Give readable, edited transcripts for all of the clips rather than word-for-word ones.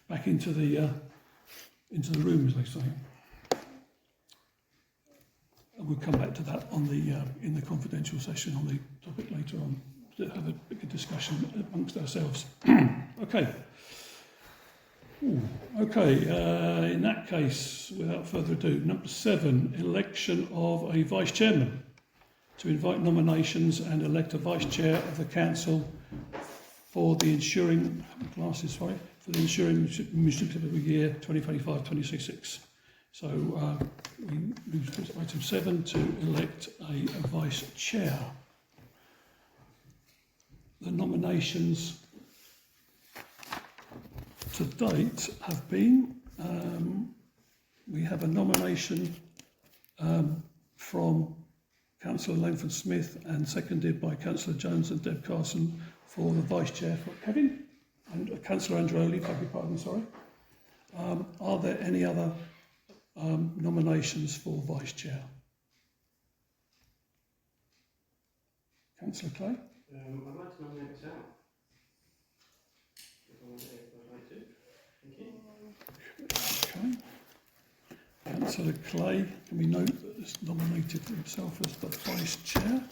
back into the room, as they say. And we'll come back to that on the in the confidential session on the topic later on, to have a bigger discussion amongst ourselves. Okay. Ooh, okay, in that case, without further ado, number 7, election of a vice chairman. To invite nominations and elect a vice chair of the council for the ensuing municipal year 2025-2026. So we move to item 7 to elect a vice chair. The nominations to date have been, we have a nomination from Councillor Langford Smith and seconded by Councillor Jones and Deb Carson for the vice chair for Kevin, and Councillor Androli, beg your pardon, sorry. Are there any other nominations for vice chair? Councillor Clay? I'd like to nominate myself. If I'd like to. Thank you. Okay. Councillor Clay, can we note that has nominated himself as the vice chair?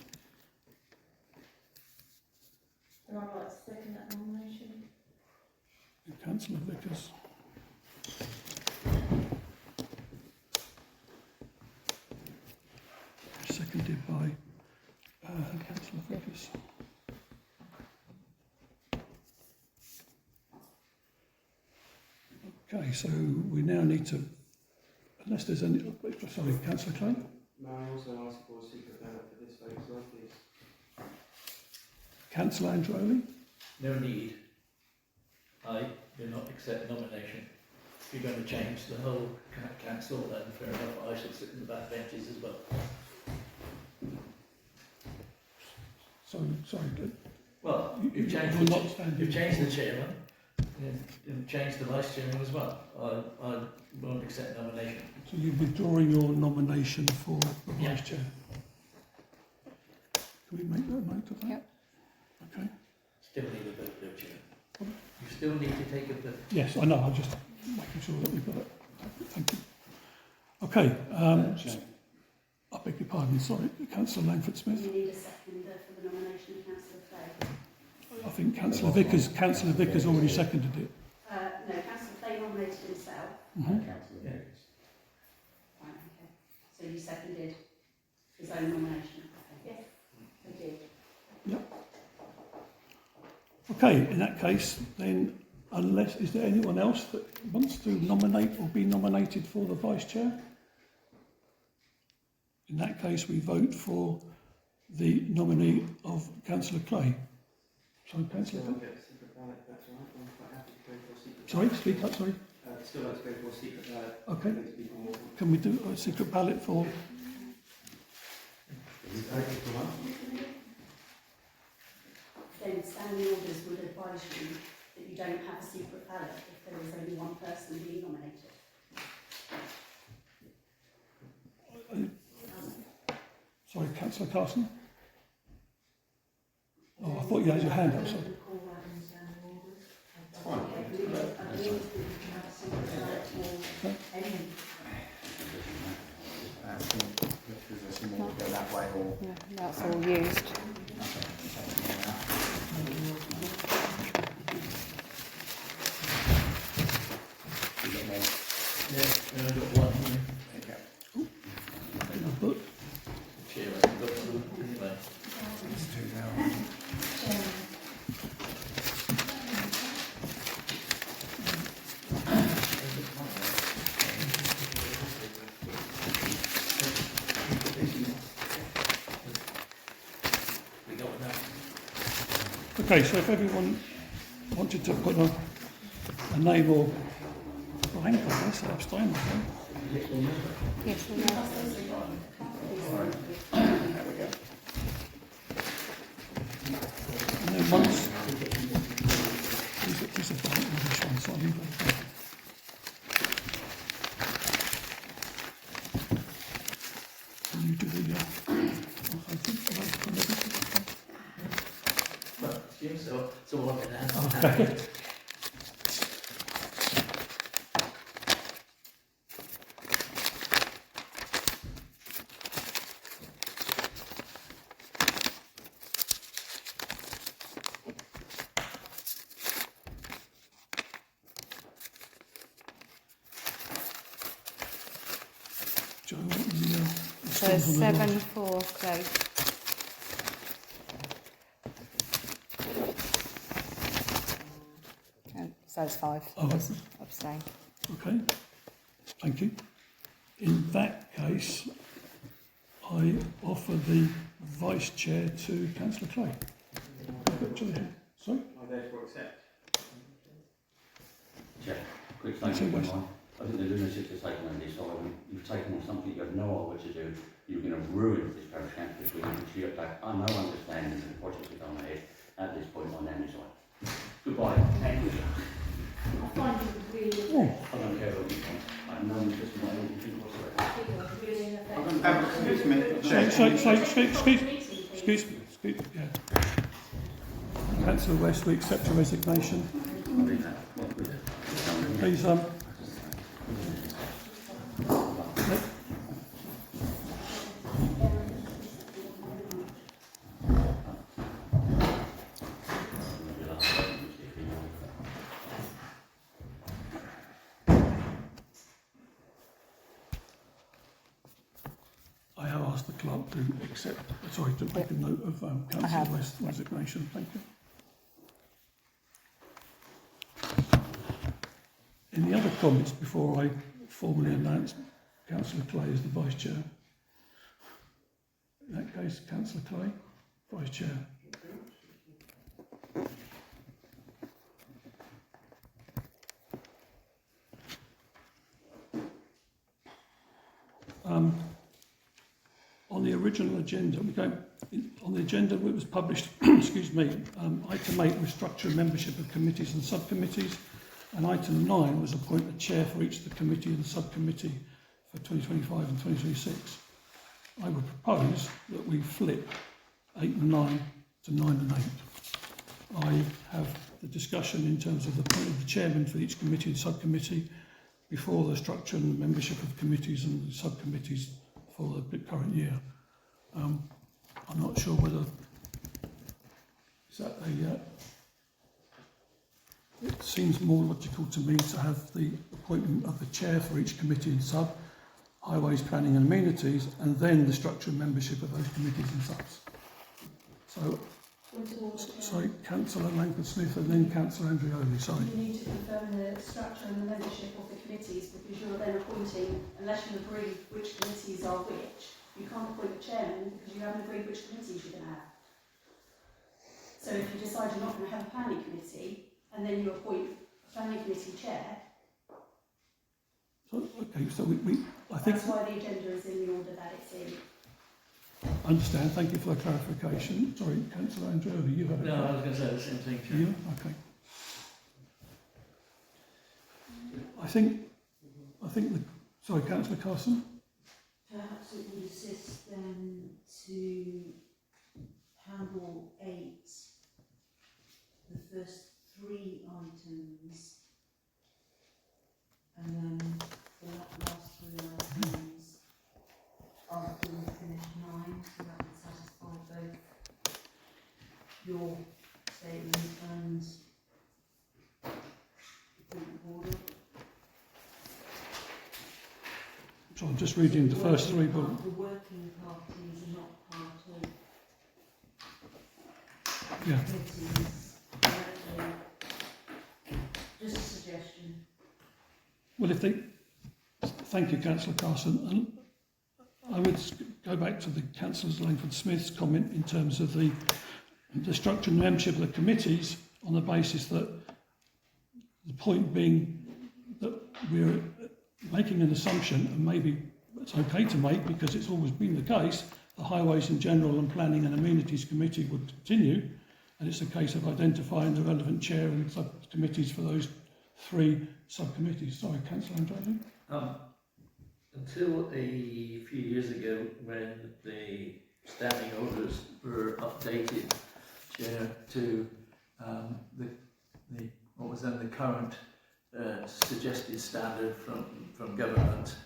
And I'd like to second that nomination. And Councillor Vickers. Seconded by Councillor Vickers. Okay, so we now need to, unless there's any, sorry, Councillor Clay? May I also ask for a secret ballot for this vote as well, please? Councillor Androli? No need. I do not accept nomination. If you're going to change the whole council, then fair enough, I should sit in the back benches as well. Sorry, good. Well, you've changed the chairman, and changed the vice chairman as well. I won't accept nomination. So you're withdrawing your nomination for the vice chair? Can we make that note of that? Yep. Okay. Still need a vote, don't you? You still need to take a vote. Yes, I know, I'm just making sure that we've got it. Thank you. Okay, I beg your pardon, sorry, Councillor Langford Smith. You need a seconder for the nomination of Councillor Clay. I think Councillor Vickers already seconded it. No, Councillor Clay nominated himself. Mm-hmm. Yeah. Right, okay. So you seconded his own nomination? Okay. Yes, I did. Yep. Okay, in that case, then, unless, is there anyone else that wants to nominate or be nominated for the vice chair? In that case, we vote for the nominee of Councillor Clay. Sorry, Councillor Still Clay? like a secret ballot, if that's all right. I'm quite happy to go for a secret Sorry, ballot. speak up, sorry. Still like to go for a secret ballot. Okay. Makes people more. Can we do a secret ballot for... Then standing orders would advise you that you don't have a secret ballot if there is only one person being nominated. Sorry, Councillor Carson? Oh, I thought you had your hand up, sorry. Go that way or Yeah, that's all used. Yeah, I've got one here. In the book. Chair, I've got one anyway. Let's do that. We got enough. Okay, so if everyone wanted to put a name or blank, I guess, or abstain, I think. Yes, we know. There we go. And then once... These are blank with this one, so I'll leave it blank. Can you do the... I think for everything. Well, it's all up in hand. Okay. So Seven's on the 7 last. for Clay. And so it's 5. Oh. Abstain. Okay, thank you. In that case, I offer the vice chair to councillor Clay. Sorry? I therefore accept. Chair, quick Councillor statement. West. I think the lunatic has taken on this item. You've taken on something you have no idea what to do. You're going to ruin this parish council between which you have no understanding of the projects that are going ahead at this point on their side. Goodbye. Thank you. I find it really, Oh, I don't care what you want. I have no interest in anything whatsoever. really ineffective. Excuse me, excuse me, yeah. Councillor West, we accept your resignation. I'll leave that. What with it? Please, I have asked the clerk to accept, sorry, to make a note of councillor have. West's resignation. Thank you. Any other comments before I formally announce councillor Clay as the vice chair? In that case, councillor Clay, vice chair. On the original agenda, on the agenda that was published, excuse me, item 8 was structure and membership of committees and subcommittees, and item 9 was appoint a chair for each of the committee and subcommittee for 2025 and 2026. I would propose that we flip 8 and 9 to 9 and 8. I have the discussion in terms of the appointment of the chairman for each committee and subcommittee before the structure and membership of committees and subcommittees for the current year. I'm not sure whether is that it seems more logical to me to have the appointment of the chair for each committee and sub, highways, planning and amenities, and then the structure and membership of those committees and subs. So, sorry, Councillor Langford-Smith and then Councillor Andreoli, sorry. You need to confirm the structure and the membership of the committees, because you're then appointing, unless you agree which committees are which, you can't appoint the chairman because you haven't agreed which committees you're going to have. So if you decide you're not going to have a planning committee, and then you appoint a planning committee chair, So, okay, so I think, that's why the agenda is in the order that it's in. I understand, thank you for the clarification. Sorry, Councillor Andreoli, you have it. No, I was going to say the same thing. Chair. You? Okay. I think sorry, Councillor Carson? Perhaps it would assist them to handle 8, the first 3 items, and then the last 3 items after we finish 9, so that would satisfy both your statement and the point of order. So I'm just reading the first 3 bullets. The working parties are not part of Yeah. committees directly. Just a suggestion. Well, thank you, Councillor Carson. And I would go back to the Councillor Langford-Smith's comment in terms of the structure and membership of the committees, on the basis that the point being that we're making an assumption, and maybe it's okay to make because it's always been the case, the Highways in General and Planning and Amenities Committee would continue, and it's a case of identifying the relevant chair and subcommittees for those 3 subcommittees. Sorry, Councillor Andreoli? Until a few years ago, when the standing orders were updated, Chair, to the what was then the current suggested standard from government,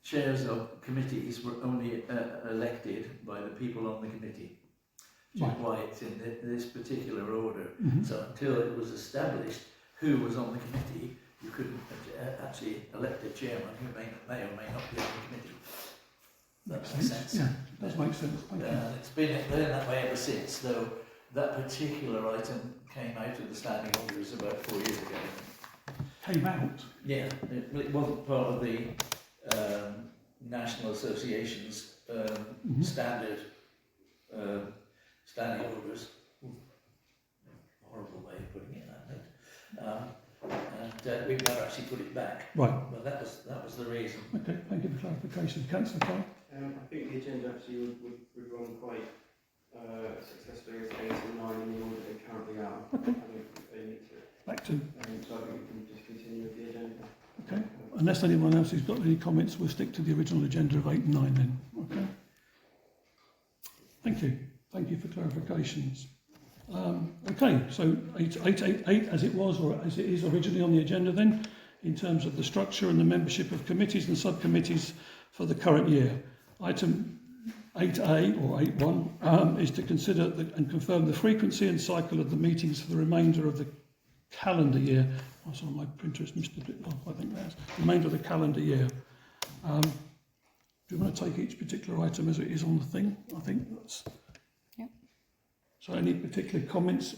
chairs of committees were only elected by the people on the committee, which is why it's in this particular order. Mm-hmm. So until it was established who was on the committee, you couldn't actually elect a chairman who may or may not be on the committee. that Makes sense. sense. Yeah, it does make sense. Thank you. It's been that way ever since, though that particular item came out of the standing orders about 4 years ago. Came out. Yeah, it wasn't part of the National Association's Mhm. standard standing orders. Horrible way of putting it, I think. And we've never actually put it back. Right. But that was the reason. Okay. Thank you for clarification, Councillor Clark. I think the agenda actually would run quite successfully as 8 and 9 in the order they currently are. Okay. I don't think they need to. Back to. So I think we can just continue with the agenda. Okay. Unless anyone else has got any comments, we'll stick to the original agenda of 8 and 9 then. Okay. Thank you. Thank you for clarifications. Okay, so 888 as it was or as it is originally on the agenda then, in terms of the structure and the membership of committees and subcommittees for the current year. Item 8A or 8.1 is to consider and confirm the frequency and cycle of the meetings for the remainder of the calendar year. Oh, sorry, my printer has missed a bit off, I think that's the remainder of the calendar year. Do you want to take each particular item as it is on the thing? I think that's... Yeah. So any particular comments,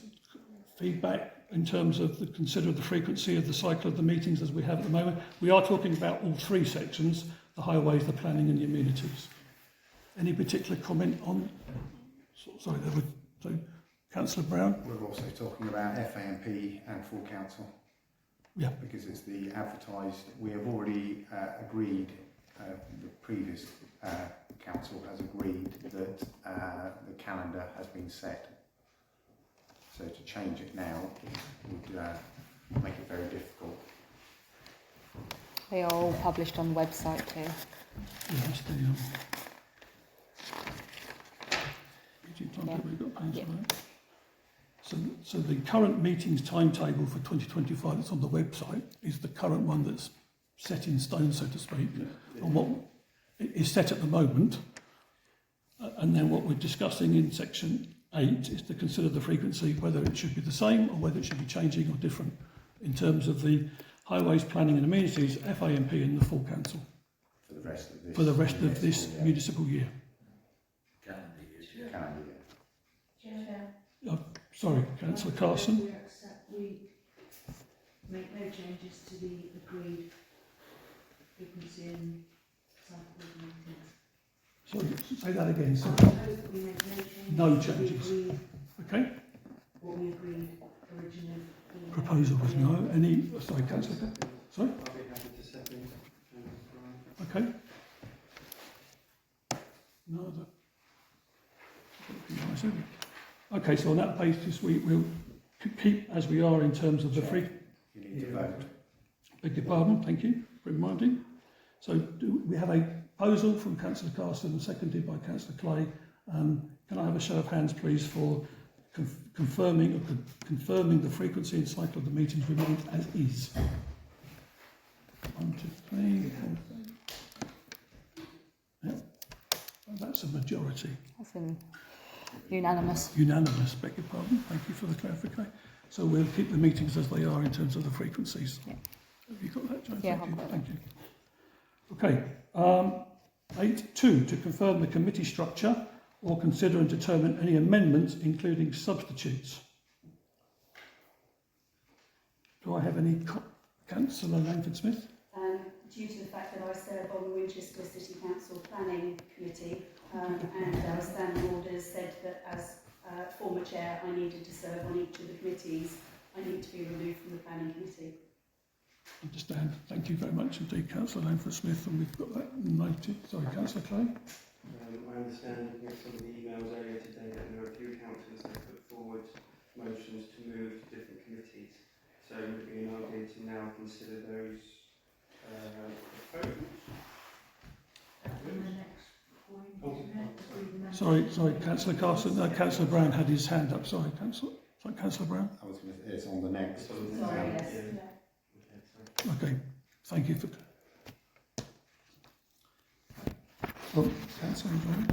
feedback in terms of consider the frequency of the cycle of the meetings as we have at the moment? We are talking about all three sections, the highways, the planning and the amenities. Any particular comment on... Sorry, there were... So, Councillor Brown? We're also talking about FAMP and full council. Yeah. Because it's the advertised, we have already agreed, the previous council has agreed that the calendar has been set. So to change it now would make it very difficult. They are all published on the website too. Yeah, that's the... meeting timetable, we've got plans for that. So the current meetings timetable for 2025 that's on the website is the current one that's set in stone, so to speak, and what is set at the moment. And then what we're discussing in section 8 is to consider the frequency, whether it should be the same or whether it should be changing or different in terms of the highways, planning and amenities, FAMP and the full council For the rest of this, for the rest of this municipal year. Calendar year. calendar year. Chair. Sorry, Councillor Carson. We make no changes to the agreed frequency and cycle of meetings. Sorry, say that again. I Sorry. propose that we make no changes. No changes. To the agreed, Okay. what we agreed originally. Proposal was no. Any? Sorry, Councillor. Sorry. I'll be happy to second. Okay. No other. Okay, so on that basis, we'll keep as we are in terms of the free. You need to vote. Beg your pardon. Thank you for reminding. So we have a proposal from Councillor Carson and seconded by Councillor Clay. Can I have a show of hands, please, for confirming the frequency and cycle of the meetings remains as is? 1, 2, 3, 4. Yep. Well, that's a majority. That's unanimous. Unanimous, beg your pardon. Thank you for the clarification. So we'll keep the meetings as they are in terms of the frequencies. Yeah. Have you got that, Joe? Yeah, Thank I've you. got Thank you. Okay. 8.2, to confirm the committee structure or consider and determine any amendments, including substitutes. Do I have any Councillor Langford-Smith? Due to the fact that I serve on the Winchester City Council Planning Committee, and our standing orders said that as former chair I needed to serve on each of the committees, I need to be removed from the Planning Committee. Understand. Thank you very much indeed, Councillor Langford-Smith, and we've got that noted. Sorry, Councillor Clay. I understand looking at some of the emails earlier today that there are a few councillors that put forward motions to move to different committees. So would it be an idea to now consider those proposals? And the next point, isn't it? Sorry, Councillor Carson. Councillor Brown had his hand up. Sorry, Councillor Brown. I was going to, it's on the next. Sorry, yes. Yeah. Okay, thank you for. Oh, Councillor Brown.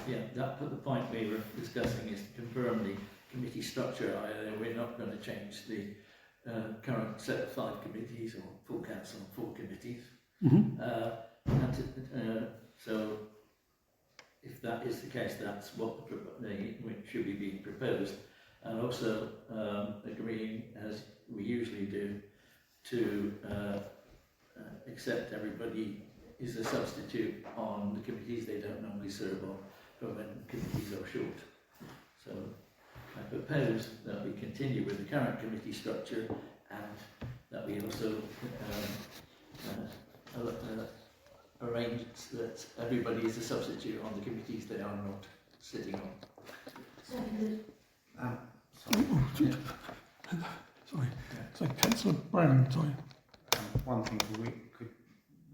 Yeah, the point we were discussing is to confirm the committee structure. We're not going to change the current set of 5 committees or full council and 4 committees. Mm-hmm. So if that is the case, that's what which should be being proposed, and also agreeing, as we usually do, to accept everybody is a substitute on the committees they don't normally serve on, for when committees are short. So I propose that we continue with the current committee structure, and that we also arrange that everybody is a substitute on the committees they are not sitting on. Seconded. Sorry. So Councillor Brown, sorry. One thing, could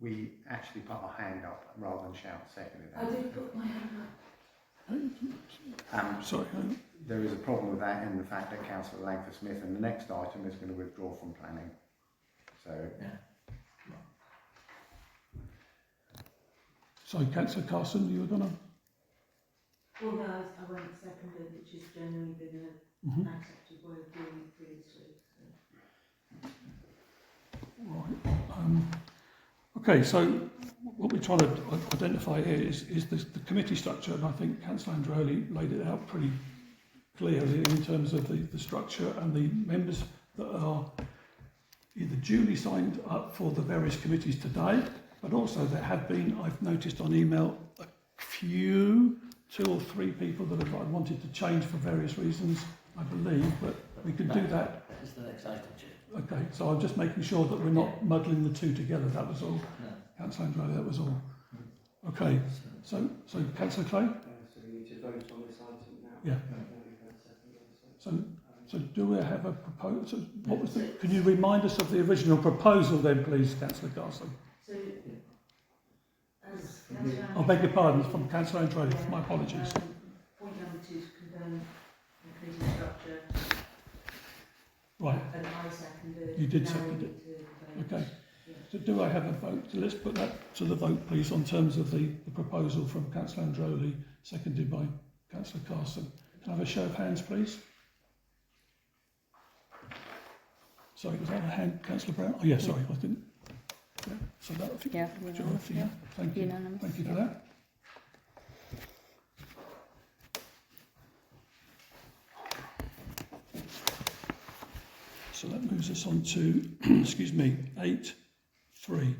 we actually put our hand up rather than shout seconded? I did put my hand up. Sorry. There is a problem with that in the fact that Councillor Langford Smith and the next item is going to withdraw from planning. So, Sorry, Councillor Carson, you were going to... Well, no, I went seconded, which has generally been an accepted way of doing it previously. So. Right. Okay, so what we're trying to identify here is the committee structure, and I think Councillor Androli laid it out pretty clearly in terms of the structure and the members that are either duly signed up for the various committees today, but also there have been, I've noticed on email, a few, 2 or 3 people that have wanted to change for various reasons, I believe, but we can do that. That is the next item, Chair. Okay, so I'm just making sure that we're not muddling the two together, that was all. No. Councillor Androli, that was all. Okay, so Councillor Clay? So we need to vote on this item now. Yeah. Now we've had a second, So do we have a proposal? What was the, can you remind us of the original proposal then, please, Councillor Carson? So, as Councillor I beg your pardon, from Councillor Androli, my apologies. Point number 2 to confirm the committee structure, Right, and I seconded. You did Now second we it. need to vote. okay. So do I have a vote? So let's put that to the vote, please, on terms of the proposal from Councillor Androli, seconded by Councillor Carson. Can I have a show of hands, please? Sorry, was that a hand, Councillor Brown? Oh, yeah, sorry, I didn't. Yeah, so that, Yeah, majority, yeah. Thank you. unanimous. Thank you for that. So that moves us on to, excuse me, 8.3.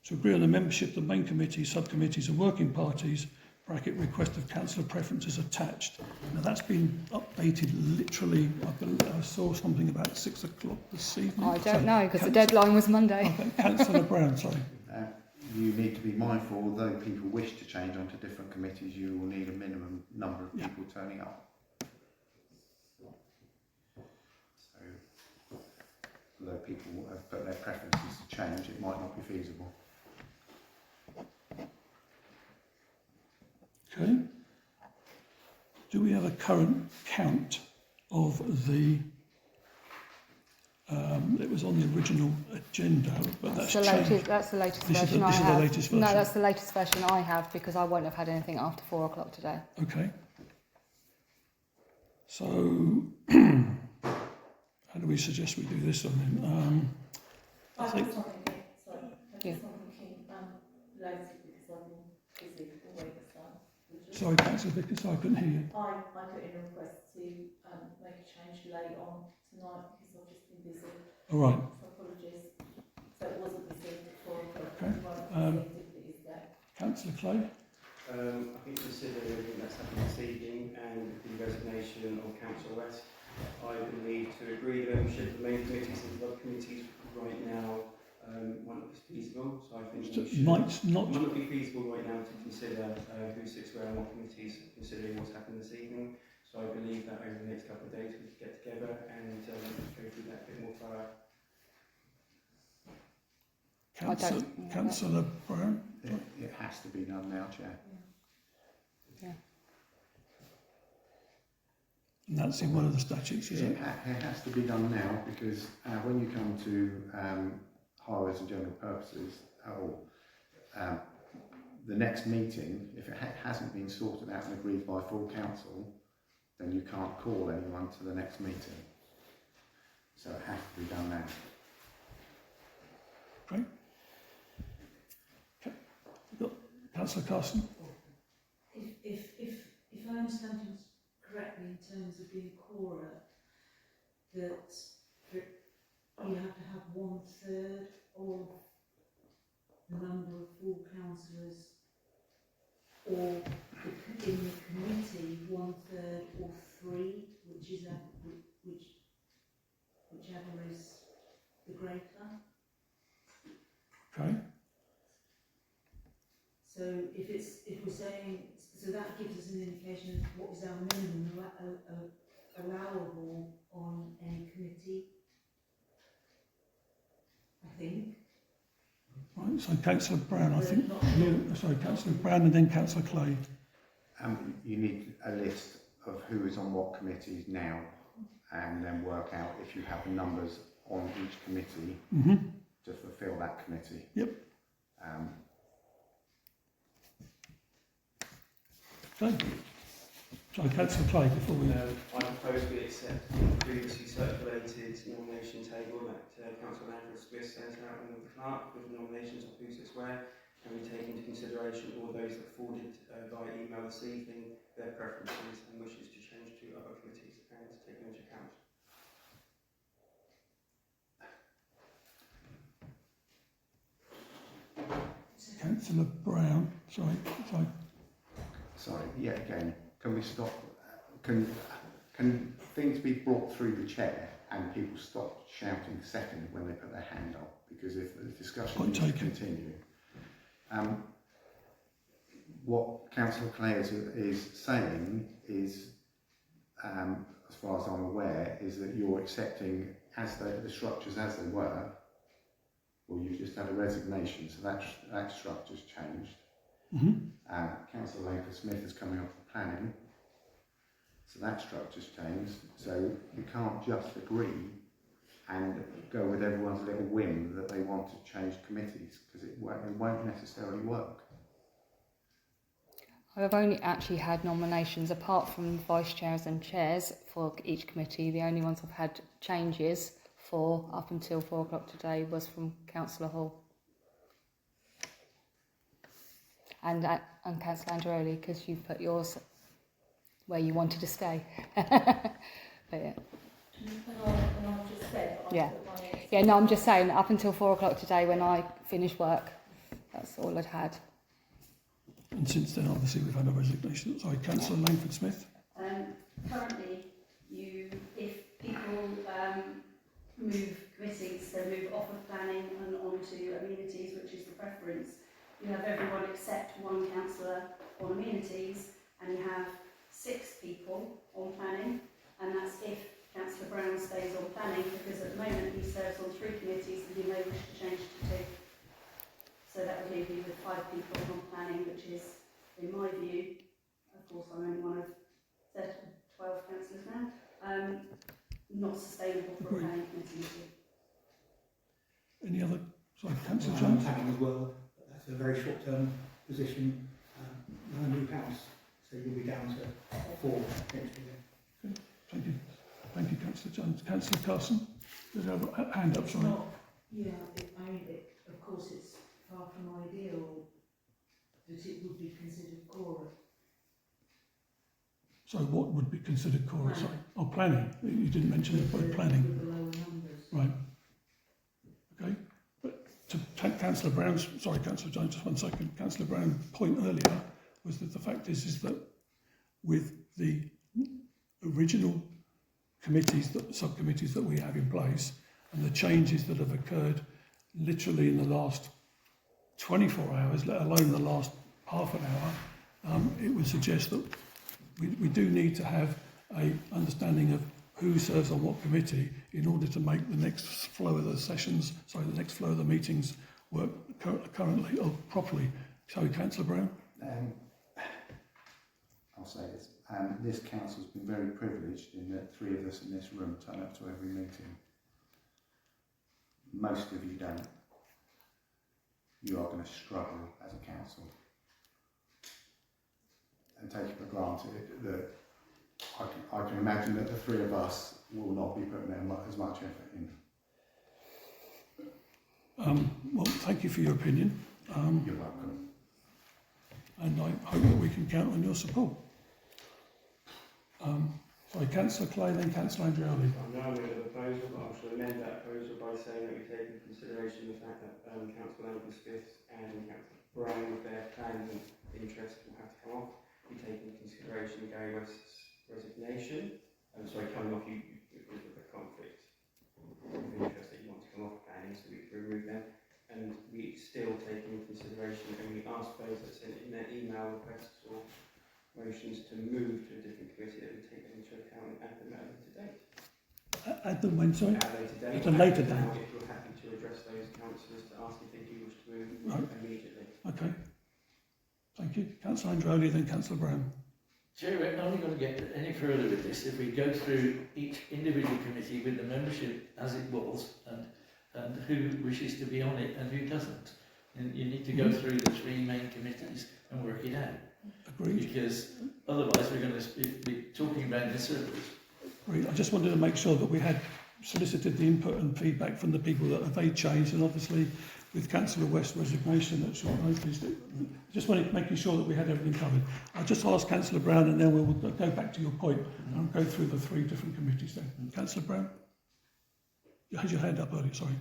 To agree on the membership of the main committee, subcommittees and working parties, bracket request of councillor preferences attached. Now that's been updated literally, I saw something about 6 o'clock this evening. I don't know, because the deadline was Monday. Okay, Councillor Brown, sorry. you need to be mindful, although people wish to change onto different committees, you will need a minimum number of people turning up. So, although people have put their preferences to change, it might not be feasible. Okay. Do we have a current count of the? It was on the original agenda, but that's changed. That's the latest This is version the- I this is the have. latest No, version. that's the latest version I have because I won't have had anything after 4 o'clock today. Okay. So, how do we suggest we do this one then? I think. Sorry. Yeah. Later because I'm busy all week, so. Sorry, Councillor Vickers, I couldn't hear you. I put in a request to make a change late on tonight because I've just been busy. All right. So apologies. So it wasn't received at 4 o'clock. Okay. It won't be received if it is there. Councillor Clay. I think consider everything that's happened this evening and the resignation of Councillor West, I believe to agree the membership of the main committees and the committees right now might not be feasible. So I think we should, Might not. might not be feasible right now to consider who sits where and what committees, considering what's happened this evening. So I believe that over the next couple of days we could get together and go through that a bit more thorough. Councillor Brown. It has to be done now, Chair. And that's in one of the statutes, is it? It has to be done now because when you come to highways and general purposes, the next meeting, if it hasn't been sorted out and agreed by full council, then you can't call anyone to the next meeting. So it has to be done now. Great. Okay. Councillor Carson. if I understand things correctly in terms of being quora, that you have to have 1/3 of the number of full councillors, or in the committee 1/3 or 3, whichever is the greater. Okay. So if we're saying, so that gives us an indication of what is our minimum allowable on any committee, I think. Right, so Councillor Brown, I think. Not- Sorry, Councillor Brown and then Councillor Clay. You need a list of who is on what committees now, and then work out if you have the numbers on each committee Mm-hmm. to fulfil that committee. Yep. Okay. So Councillor Clay, before we... I propose we accept the previously circulated nomination table that Councillor Langford Smith sent out in the clerk with the nominations of who sits where, and we take into consideration all those that forwarded via email this evening their preferences and wishes to change to other committees and to take them into account. Councillor Brown, sorry. Sorry, yet again, can we stop? Can things be brought through the chair and people stop shouting second when they put their hand up? Because if the discussion Point needs to taken. continue. What Councillor Clay is saying is, as far as I'm aware, is that you're accepting as the structures as they were. Well, you've just had a resignation, so that structure's changed. Mm-hmm. Councillor Langford Smith is coming off the planning, so that structure's changed. So you can't just agree and go with everyone's little whim that they want to change committees, because it won't necessarily work. I've only actually had nominations, apart from vice chairs and chairs for each committee. The only ones I've had changes for up until 4 o'clock today was from Councillor Hall and Councillor Androli, because you put yours where you wanted to stay. But yeah. And I've just said, Yeah. Yeah, no, I'm just saying, up until 4 o'clock today when I finished work, that's all I'd had. And since then, obviously, we've had a resignation. Sorry, Councillor Langford Smith. Currently, if people move committees, so move off of planning and onto amenities, which is the preference, you have everyone except one councillor on amenities, and you have 6 people on planning, and that's if Councillor Brown stays on planning, because at the moment he serves on 3 committees and he may wish to change to 2. So that would leave you with 5 people on planning, which is, in my view, of course I'm only one of 12 councillors now, not sustainable for a Agreed. planning committee. Any other? Sorry, Councillor I'm Jones. planning as well, but that's a very short-term position. No new house, so you'll be down to 4 next year. Thank you. Thank you, Councillor Jones. Councillor Carson. There's a hand up, sorry. Of course it's far from ideal that it would be considered quora. So what would be considered core? Sorry. Oh, planning. You didn't mention the word planning. With the lower numbers. Right. Okay. But to take Councillor Brown's, sorry, Councillor Jones, just 1 second. Councillor Brown's point earlier was that the fact is that with the original committees, subcommittees that we have in place, and the changes that have occurred literally in the last 24 hours, let alone the last half an hour, it would suggest that we do need to have an understanding of who serves on what committee in order to make the next flow of the sessions, the next flow of the meetings work currently or properly. So, Councillor Brown? I'll say this. This council's been very privileged in that 3 of us in this room turn up to every meeting. Most of you don't. You are going to struggle as a council. And take it for granted that I can imagine that the 3 of us will not be putting as much effort in. Well, thank you for your opinion. You're welcome. and I hope that we can count on your support. Sorry, Councillor Clay, then Councillor Andreoli. I'm now with a proposal, but I should amend that proposal by saying that we take into consideration the fact that Councillor Smith and Councillor Brown, with their plans and interests, will have to come off. We take into consideration Gary West's resignation. Coming off you because of the conflict of interest that you want to come off planning, so we remove them. And we still take into consideration, and we ask those that sent in their email requests or motions to move to a different committee, that we take them into account and add them at a later date. Add them when, sorry? At a later date. At a later date. Now, if you're happy to address those councillors to ask if they do wish to move Right. immediately. Okay. Thank you. Councillor Andreoli, then Councillor Brown. Chair, we're only going to get any further with this if we go through each individual committee with the membership as it was and who wishes to be on it and who doesn't. And you need to go through the three main committees and work it out. Agreed. Because otherwise we're going to be talking about in circles. Agreed. I just wanted to make sure that we had solicited the input and feedback from the people that have made change, and obviously with Councillor West's resignation at short notice, just wanted making sure that we had everything covered. I'll just ask Councillor Brown, and then we'll go back to your point and go through the three different committees then. Councillor Brown? You had your hand up earlier, sorry.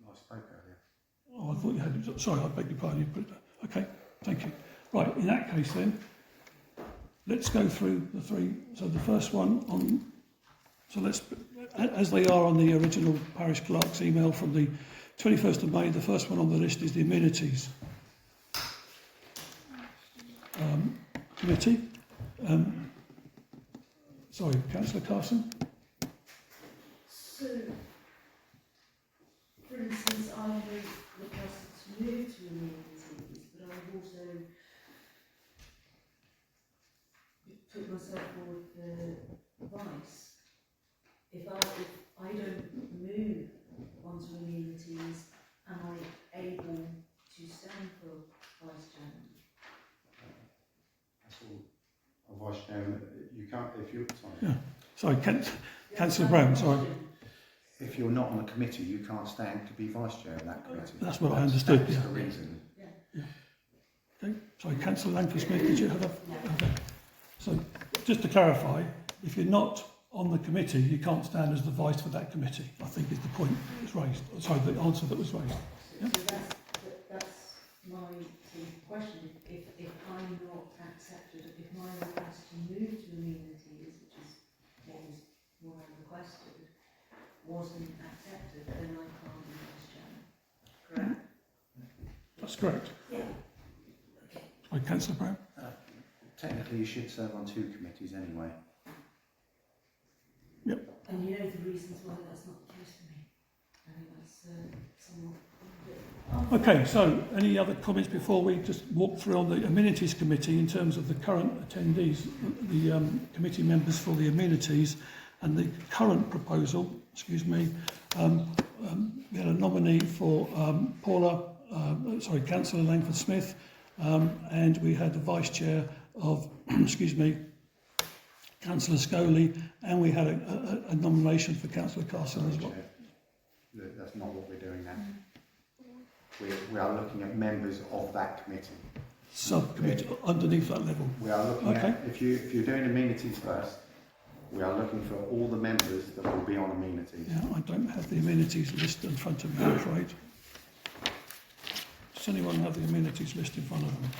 I spoke earlier. Oh, I thought you had, sorry, I beg your pardon, you put it down. Okay, thank you. Right, in that case then, let's go through the three. So the first one on, so let's, as they are on the original parish clerk's email from the 21st of May, the first one on the list is the amenities committee. Sorry, Councillor Carson? So, for instance, I would requested to move to amenities, but I've also put myself forward for vice. If I don't move onto amenities, am I able to stand for vice chairman? That's all. A vice chairman, you can't, if you're, sorry. Yeah. Sorry, Councillor Brown, sorry. If you're not on a committee, you can't stand to be vice chair of that committee. That's what I understood, That's yeah. the reason. Okay, sorry, Councillor Langford-Smith, did you have a... Okay. So, just to clarify, if you're not on the committee, you can't stand as the vice for that committee, I think is the point that was raised. Sorry, the answer that was raised. Yeah? So that's my sort of question. If I'm not accepted, if my request to move to amenities, which is what I requested, wasn't accepted, then I can't be vice chairman. Correct? That's correct. Yeah. Sorry, Councillor Brown? Technically, you should serve on two committees anyway. And you know the reasons why that's not the case for me. I think that's somewhat. Okay, so any other comments before we just walk through on the amenities committee in terms of the current attendees, the committee members for the amenities and the current proposal, excuse me, we had a nominee for Councillor Langford-Smith, and we had the vice chair of, excuse me, Councillor Scoley, and we had a nomination for Councillor Carson as well. That's not what we're doing now. We are looking at members of that committee. Subcommittee underneath that level. We are looking Okay. at, if you're doing amenities first, we are looking for all the members that will be on amenities. Yeah, I don't have the amenities list in front of me, I'm afraid. Does anyone have the amenities list in front of them?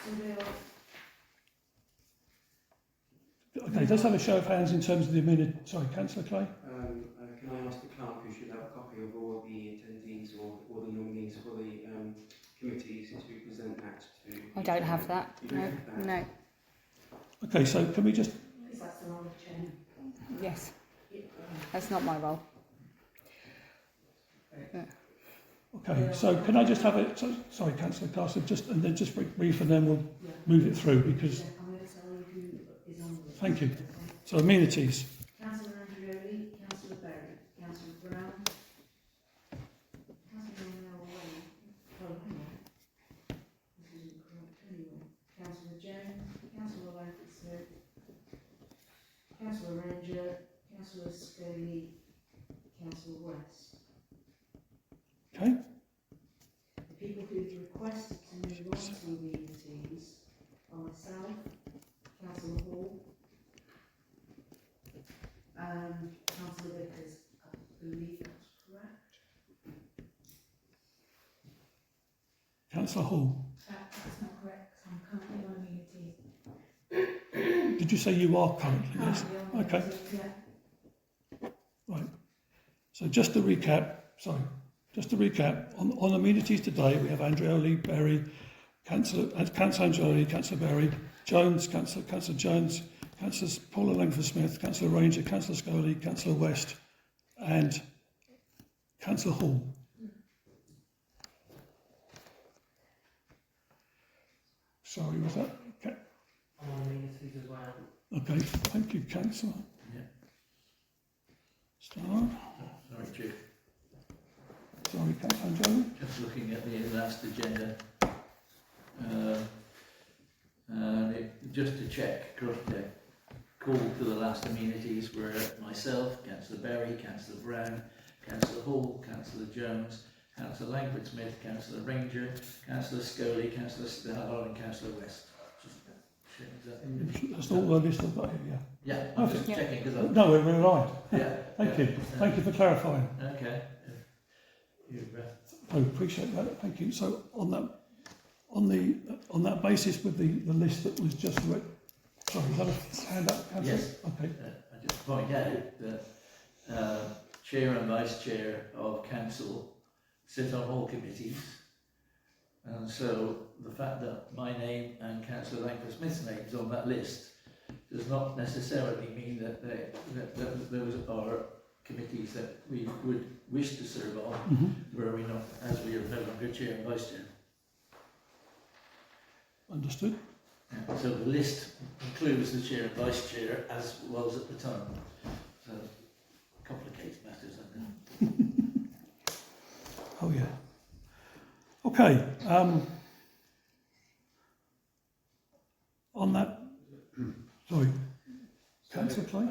So they are. Okay, let's have a show of hands in terms of the amenities. Sorry, Councillor Clay? Can I ask the clerk, who should have a copy of all the attendees or the nominees for the committees, to present that to... I don't have that. You don't No. have that? No. Okay, so can we just... Because that's the role of chairman. Yes. That's not my role. Okay, so can I just have it... Sorry, Councillor Carson, and then just brief and then we'll move it through because... Yeah, I'm going to tell you who is on the list. Thank you. Okay. So amenities. Councillor Andreoli, Councillor Berry, Councillor Brown, Councillor Wayne, oh, hang on, this isn't correct anyway, Councillor Jones, Councillor Langford-Smith, Councillor Ranger, Councillor Scully, Councillor West. Okay, The people who've requested to move on to amenities are myself, Councillor Hall, and Councillor Vickers. I believe that's correct. Councillor Hall, That's not correct, 'cause I'm currently on amenities. did you say you are currently? Yes. Currently on Okay. amenities, yeah. Right. So just to recap, on amenities today we have Andreoli, Berry, Councillor Angioli, Councillor Berry, Jones, Councillor Jones, Councillors Paula Langford-Smith, Councillor Ranger, Councillor Scully, Councillor West, and Councillor Hall. Sorry, was that? Okay, I'm on amenities as well. okay. Thank you, Councillor. Yeah. Star. Sorry, Chair. Sorry, Councillor Angioli. Just looking at the last agenda. Just to check, the call to the last amenities were myself, Councillor Berry, Councillor Brown, Councillor Hall, Councillor Jones, Councillor Langford-Smith, Councillor Ranger, Councillor Scully, Councillor Starr and Councillor West. That's all the list I've got here, Yeah, I'm just Okay. checking because yeah. I'm... No, we're aligned. Yeah. Thank you. Thank you for clarifying. Okay. You've, I appreciate that. Thank you. So on that basis, with the list that was just read. Sorry, is that a hand up, Councillor? Yes. Okay. I just point out that Chair and Vice Chair of Council sit on all committees, and so the fact that my name and Councillor Langford-Smith's names on that list does not necessarily mean that those are committees that we would wish to serve on, Mm-hmm. were we not, as we are no longer Chair and Vice Chair. Understood. So the list includes the Chair and Vice Chair as was at the time. So complicates matters, I know. Oh yeah. Okay. On that. Sorry. Councillor Clay.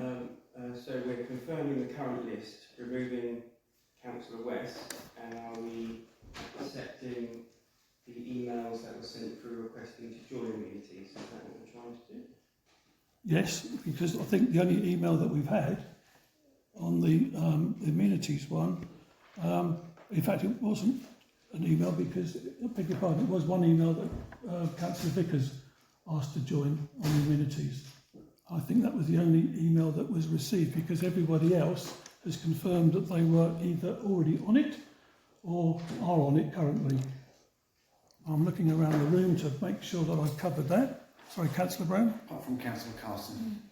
So we're confirming the current list, removing Councillor West, and are we accepting the emails that were sent through requesting to join amenities? Is that what we're trying to do? Yes, because I think the only email that we've had on the amenities one, in fact, it wasn't an email because, I beg your pardon, it was one email that Councillor Vickers asked to join on the amenities. I think that was the only email that was received because everybody else has confirmed that they were either already on it or are on it currently. I'm looking around the room to make sure that I've covered that. Sorry, Councillor Brown? Apart from Councillor Carson.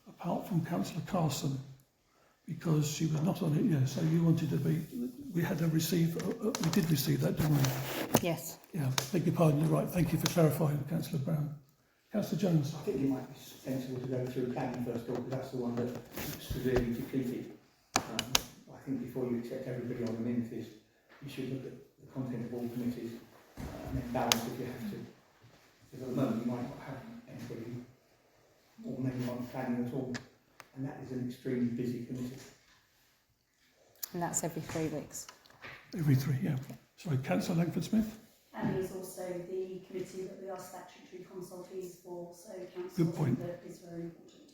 Apart from Councillor Carson, because she was not on it, yeah, so you wanted to be, we had to receive, we did receive that, didn't we? Yes. Yeah, beg your pardon, you're right. Thank you for clarifying, Councillor Brown. Councillor Jones? I think it might be sensible to go through planning first of all, because that's the one that severely depleted. I think before you accept everybody on amenities, you should look at the content of all committees and then balance if you have to. Because at the moment you might not have anybody or maybe on planning at all, and that is an extremely busy committee. And that's every 3 weeks. Every three, yeah. Sorry, Councillor Langford-Smith? And it is also the committee that we are statutory consultees for, so council Good point. input is very important.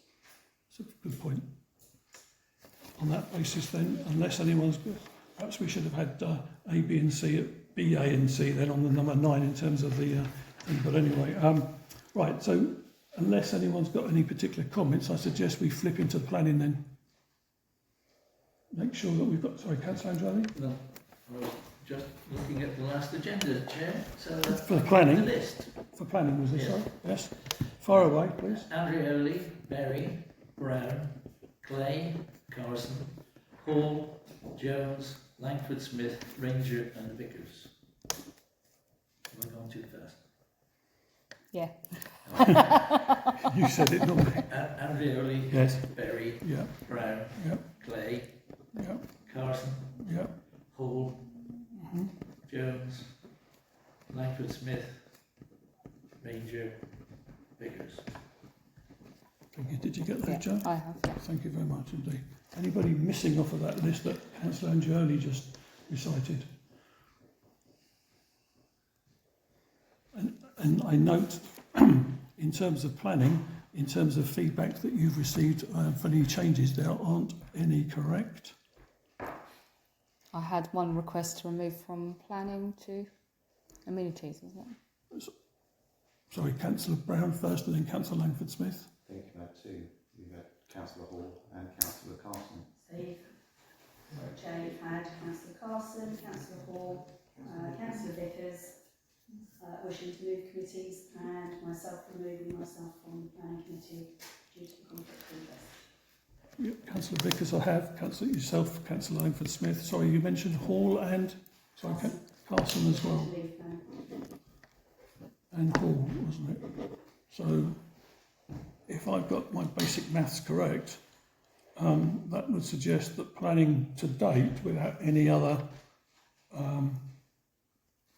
That's a good point. On that basis then, unless anyone's, perhaps we should have had A, B and C, B, A and C then on the number 9 in terms of the thing, but anyway. Right, so unless anyone's got any particular comments, I suggest we flip into planning then. Make sure that we've got, sorry, Councillor Angioli? No, I was just looking at the last agenda, Chair. So For planning? the list. For planning, was this, Yes. sorry? Yes. Far away, please. Andreoli, Berry, Brown, Clay, Carson, Hall, Jones, Langford-Smith, Ranger and Vickers. Have I gone too fast? Yeah. You said it, not me. Andreoli, Yes. Berry, Yeah, Brown, yeah, Clay, yeah, Carson, yeah. Hall, Mhm. Jones, Langford-Smith, Ranger, Vickers. Thank you. Did you get that, Yeah, Joe? I have. Yeah. Thank you very much indeed. Anybody missing off of that list that Councillor Angioli just recited? And I note, in terms of planning, in terms of feedback that you've received for any changes, there aren't any, correct? I had one request to remove from planning to amenities, wasn't it? Sorry, Councillor Brown first and then Councillor Langford Smith. I think you've had two. You've had Councillor Hall and Councillor Carson. So Chair, you've had Councillor Carson, Councillor Hall, Councillor Vickers wishing to move committees, and myself removing myself from the planning committee due to the conflict of interest. Yeah, Councillor Vickers I have, Councillor yourself, Councillor Langford Smith. Sorry, you mentioned Hall and Carson as well. To leave planning. And Hall, wasn't it? So, if I've got my basic maths correct, that would suggest that planning to date, without any other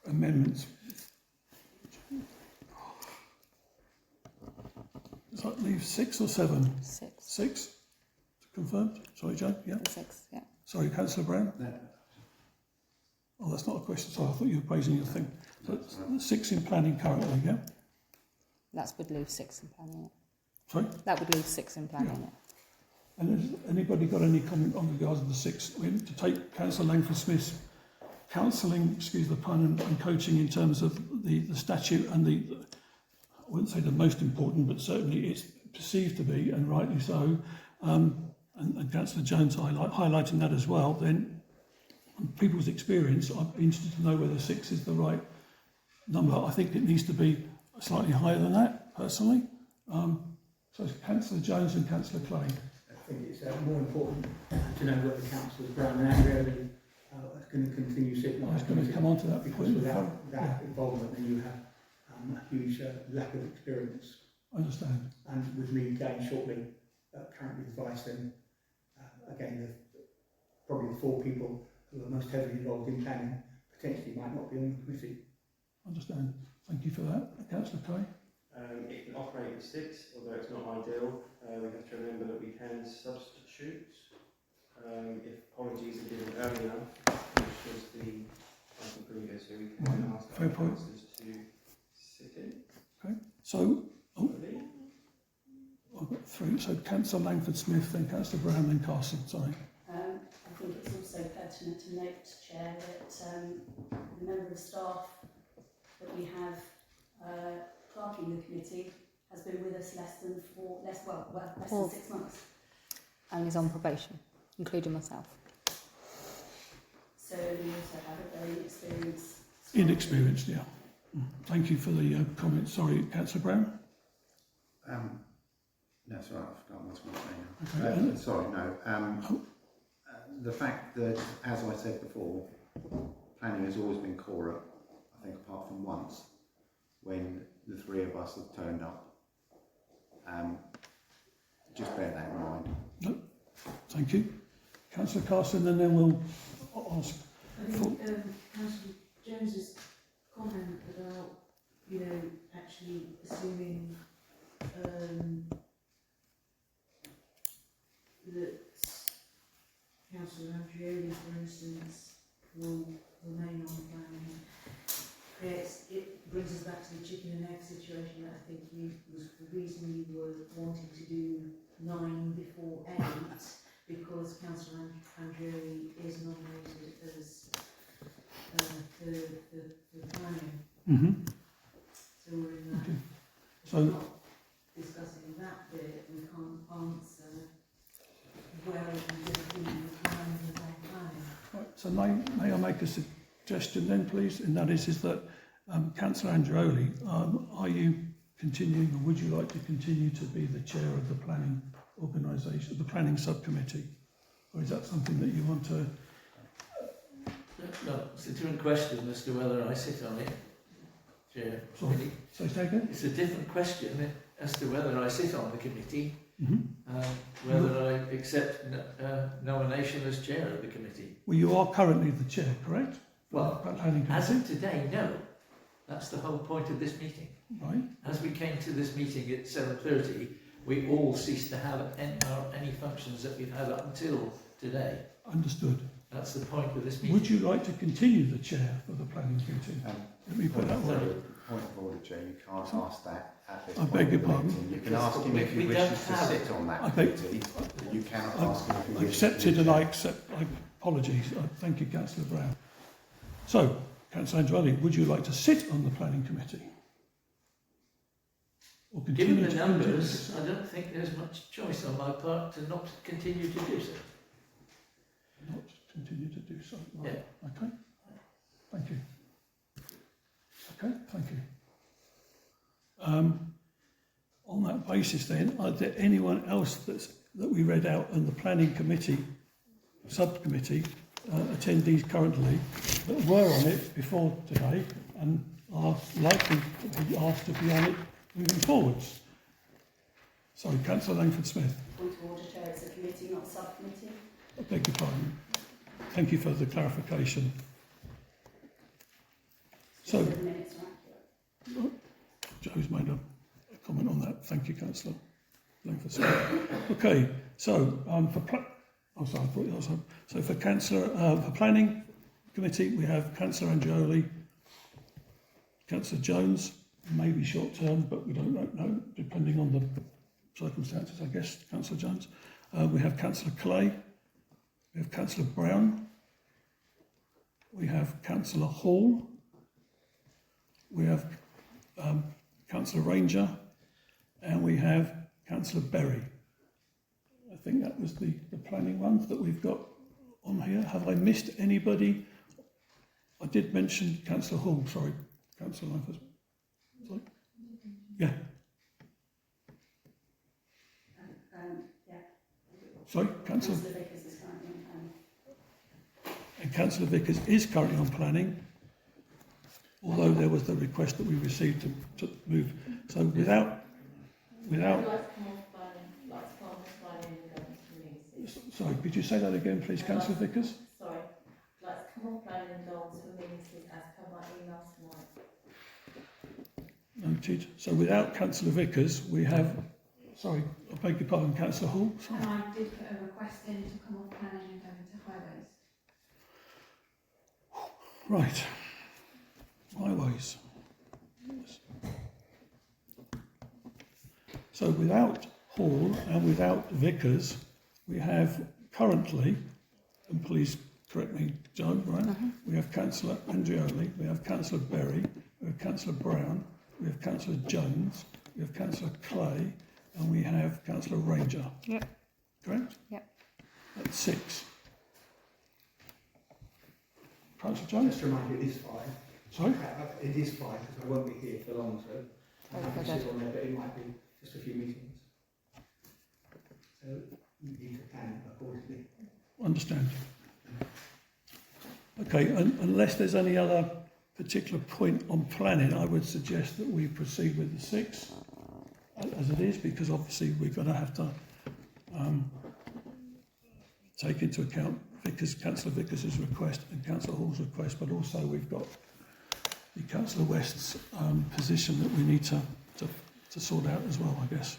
amendments, does that leave 6 or 7? 6. 6? Confirmed? Sorry, Joe? Yeah. 6, yeah. Sorry, Councillor Brown? No. Oh, that's not a question. Sorry, I thought you were praising your thing. So it's 6 in planning currently, yeah? That would leave 6 in planning. Yeah. Sorry? That would leave 6 in planning. Yeah. Yeah. And has anybody got any comment on regards to the 6? I mean, to take Councillor Langford Smith's counselling, excuse the pun, and coaching in terms of the statute and I wouldn't say the most important, but certainly it's perceived to be, and rightly so, and Councillor Jones highlighting that as well, then from people's experience, I'd be interested to know whether 6 is the right number. I think it needs to be slightly higher than that, personally. So Councillor Jones and Councillor Clay. I think it's more important to know whether Councillors Brown and Andrew are going to continue sitting I on was that going to committee, come on to that because point. without that involvement then you have a huge lack of experience. I understand. And with me going shortly, currently the vice, then again, probably the 4 people who are most heavily involved in planning potentially might not be on the committee. Understand. Thank you for that. Councillor Clay? It can operate with 6, although it's not ideal. We have to remember that we can substitute if apologies are given early enough, which was the item previous, so we can ask fair our point. councillors to sit in. Okay. So, I've got 3. So Councillor Langford Smith, then Councillor Brown, then Carson. Sorry. I think it's also pertinent to note, Chair, that the member of staff that we have clerking the committee has been with us less than 6 months. And is on probation, including myself. So we also have a very experienced. Inexperienced, yeah. Thank you for the comment. Sorry, Councillor Brown? No, sorry, I've forgotten what I was saying now. Okay. Sorry, no. The fact that, as I said before, planning has always been Cora, I think apart from once, when the 3 of us have turned up. Just bear that in mind. No. Thank you. Councillor Carson, and then we'll ask. I think Councillor Jones's comment about, actually assuming that Councillor Andreoli, for instance, will remain on planning, it brings us back to the chicken and egg situation that I think was the reason you were wanting to do 9 before 8, because Councillor Andreoli is nominated as the planning. Mm-hmm. So we're in that. Okay. If So- we're not discussing that bit, we can't answer where we do the planning and non-planning. Right, so may I make a suggestion then, please? And that is that Councillor Andreoli, are you continuing, or would you like to continue to be the chair of the planning organisation, the planning subcommittee, or is that something that you want to? No, it's a different question as to whether I sit on it, Chair. Sorry. So say again. It's a different question as to whether I sit on the committee, Mm-hmm. whether I accept nomination as chair of the committee. Well, you are currently the chair, correct? Well, For the planning as committee, of today, no. That's the whole point of this meeting. right? As we came to this meeting at 7:30, we all ceased to have any functions that we've had up until today. Understood. That's the point of this meeting. Would you like to continue the chair for the planning committee? Let me put it that way. Point of order, Chair, you can't ask that at this I point beg your of the pardon? meeting. You can ask him if he We wishes don't to have- sit on I that beg- committee, but you cannot ask him if he I wishes to accepted be and I chair. accept. Apologies. Thank you, Councillor Brown. So, Councillor Andrelli, would you like to sit on the planning committee? Or continue Given the to continue numbers, to- I don't think there's much choice on my part to not continue to do so. Not continue to do so. Right. Okay. Thank you. Okay, thank you. On that basis then, are there anyone else that we read out on the planning committee, subcommittee, attendees currently, that were on it before today and are likely to be asked to be on it moving forwards? Sorry, Councillor Langford-Smith. Point of order, Chair, it's a committee, not a subcommittee. I beg your pardon. Thank you for the clarification. So, The minutes are accurate. Joe's made a comment on that. Thank you, Councillor Langford-Smith. Okay, so for Councillor for Planning Committee, we have Councillor Andreoli, Councillor Jones, maybe short term, but we don't know, depending on the circumstances, I guess. Councillor Jones. We have Councillor Clay. We have Councillor Brown. We have Councillor Hall. We have Councillor Ranger, and we have Councillor Berry. I think that was the planning ones that we've got on here. Have I missed anybody? I did mention Councillor Hall, sorry. Councillor Langford. Sorry? Yeah. Yeah. Sorry, Councillor. Councillor Vickers is currently on planning. And Councillor Vickers is currently on planning, although there was the request that we received to move. So without, I'd like to come off planning, like to come off planning and go into communities. sorry, could you say that again, please, Councillor Vickers? Sorry, I'd like to come off planning and go on to communities as per my emails tonight. Noted. So without Councillor Vickers, we have, sorry, I beg your pardon, Councillor Hall. Sorry. And I did put a request in to come off planning and go into highways. Right. Highways. Yes. So without Hall and without Vickers, we have currently, and please correct me, Joe, right? We have Councillor Andreoli, we have Councillor Berry, we have Councillor Brown, we have Councillor Jones, we have Councillor Clay, and we have Councillor Ranger. Yep. Correct? Yep. That's 6. Councillor Jones? Just a reminder, it is 5. Sorry? It is 5 because I won't be here for long, so I Okay, can then. sit on there, but it might be just a few meetings. So you need to plan accordingly. Understand. Okay, unless there's any other particular point on planning, I would suggest that we proceed with the 6 as it is, because obviously we're going to have to take into account Councillor Vickers' request and Councillor Hall's request, but also we've got the Councillor West's position that we need to sort out as well, I guess.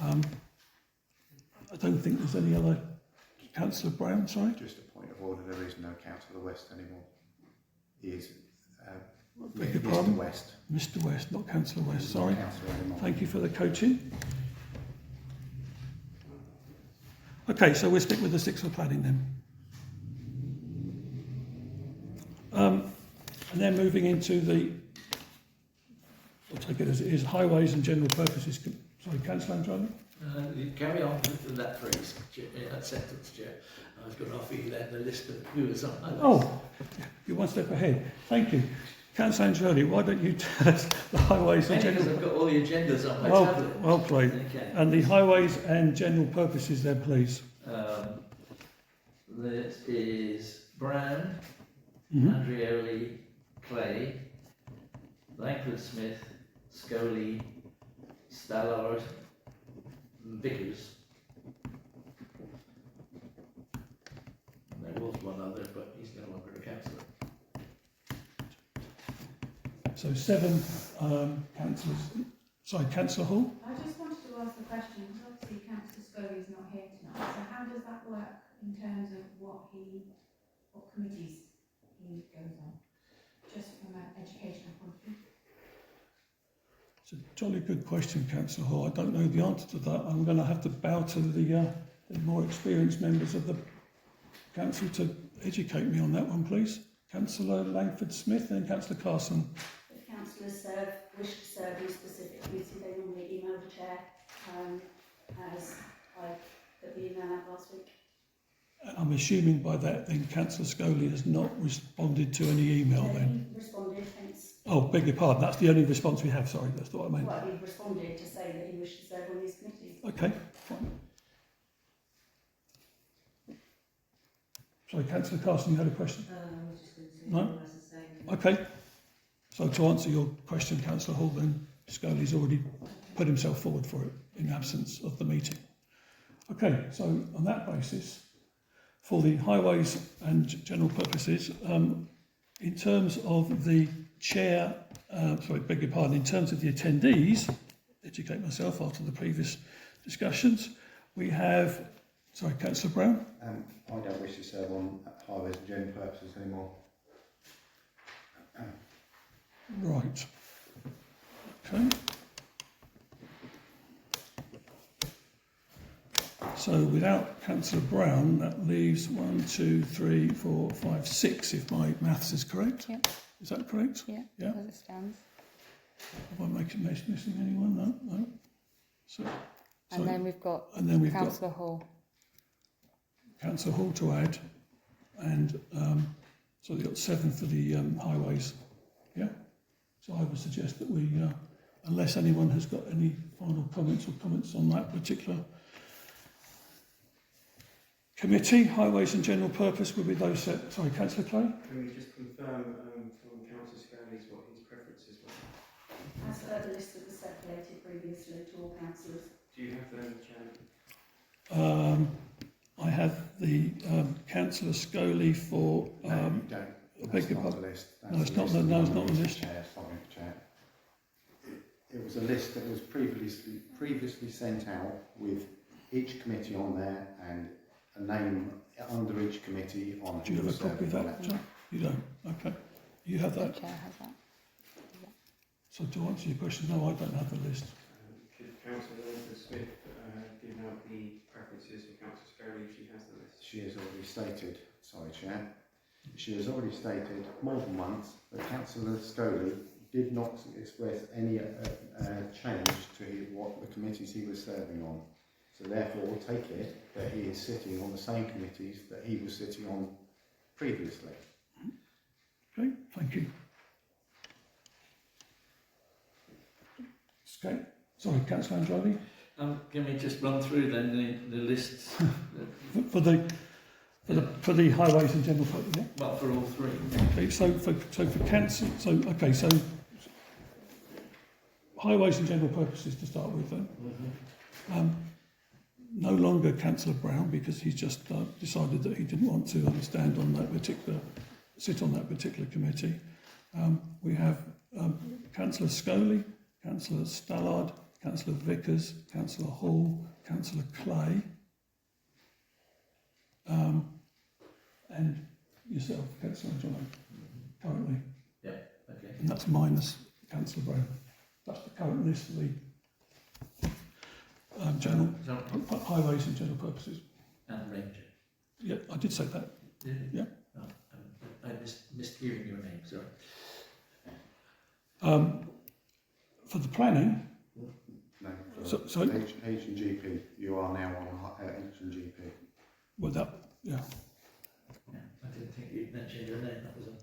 I don't think there's any other. Councillor Brown, sorry? Just a point of order, there is no Councillor West anymore. He is Beg your Mr pardon? West. Mr. West, not Councillor West, He's not sorry. councillor anymore. Thank you for the coaching. Okay, so we'll stick with the 6 for planning then. And then moving into the, I'll take it as it is, highways and general purposes. Sorry, Councillor Androni? You carry on with that phrase, that sentence, Chair. I was going to offer you then the list of who is on highways. Oh, you're one step ahead. Thank you. Councillor Androni, why don't you tell us the highways and Because general... I've got all the agendas on my tablet. Well played. Okay. And the highways and general purposes then, please. That is Brown, Mhm. Andreoli, Clay, Langford-Smith, Scully, Stallard, Vickers. And there was one other, but he's no longer a councillor. So 7 councillors. Sorry, Councillor Hall? I just wanted to ask the question, because obviously Councillor Scully is not here tonight, so how does that work in terms of what committees he goes on? Just from an educational point of view. It's a jolly good question, Councillor Hall. I don't know the answer to that. I'm going to have to bow to the more experienced members of the council to educate me on that one, please. Councillor Langford-Smith and Councillor Carson. If councillors wish to serve in a specific committee, they normally email the chair, as I put the email out last week. I'm assuming by that then Councillor Scully has not responded to any email then. He responded, hence. Oh, beg your pardon, that's the only response we have, sorry, that's what I meant. Well, he responded to say that he wished to serve on these committees. Okay, fine. Sorry, Councillor Carson, you had a question? I was just going to say No? more or less the same. Okay, so to answer your question, Councillor Hall, then Scully's already put himself forward for it in absence of the meeting. Okay, so on that basis, for the highways and general purposes, in terms of the chair, beg your pardon, in terms of the attendees, educate myself after the previous discussions, we have, sorry, Councillor Brown. I don't wish to serve on highways and general purposes anymore. Right. Okay. So without Councillor Brown, that leaves 1, 2, 3, 4, 5, 6, if my maths is correct. Yep. Is that correct? Yeah, Yeah. as it stands. Have I missing anyone? No, no. So, And then we've got and then we've Councillor Hall. got Councillor Hall to add, and so we've got 7 for the highways. Yeah. So I would suggest that we, unless anyone has got any final comments on that particular committee, highways and general purpose will be those set. Sorry, Councillor Clay? Can we just confirm from Councillor Scully's what his preferences were? As per the list that was circulated previously to all councillors. Do you have them, Chairman? I have the Councillor Scully for. No, you don't. I beg That's your not pardon. the list. No, it's not the- no, it's not the list. Chair, sorry, Chair. It was a list that was previously sent out with each committee on there and a name under each committee on. Do you have a copy of that, John? You don't? Okay. You have The that? chair has that. So to answer your question, no, I don't have the list. Should Councillor Langford-Smith give out the preferences for Councillor Scully if she has the list? She has already stated, sorry Chair, she has already stated more than once that Councillor Scully did not express any change to what the committees he was serving on. So therefore, take it that he is sitting on the same committees that he was sitting on previously. Okay, thank you. Okay, sorry, Councillor Androni. Can we just run through then the lists? For the highways and general purpose, yeah? Well, for all 3. Okay, so for council, so highways and general purposes to start with then. No longer Councillor Brown because he's just decided that he didn't want to sit on that particular committee. We have Councillor Scully, Councillor Stallard, Councillor Vickers, Councillor Hall, Councillor Clay, and yourself, Councillor John, currently. Yeah, okay. And that's minus Councillor Brown. That's the current list for the general highways and general purposes. And Ranger. Yeah, I did say that. Yeah. Oh, I missed hearing your name, sorry. For the planning, No, So- H and GP, you are now on H and GP. well, that, yeah. Yeah, I didn't think you'd mentioned your name, that was all.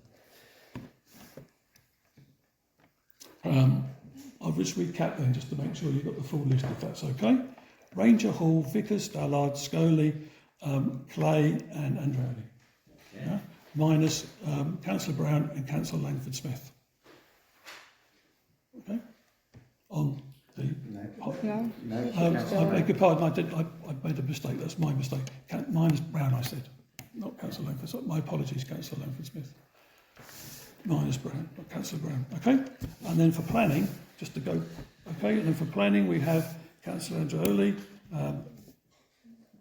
I'll just recap then, just to make sure you've got the full list, if that's okay. Ranger, Hall, Vickers, Stallard, Scully, Clay, and Androni. Yeah? Minus Councillor Brown and Councillor Langford-Smith. Okay. On the. No. I beg your pardon. I made a mistake. That's my mistake. Minus Brown, I said, not Councillor Langford. My apologies, Councillor Langford-Smith. Minus Brown, not Councillor Brown. Okay. And then for planning, just to go. Okay. And then for planning, we have Councillor Andreoli,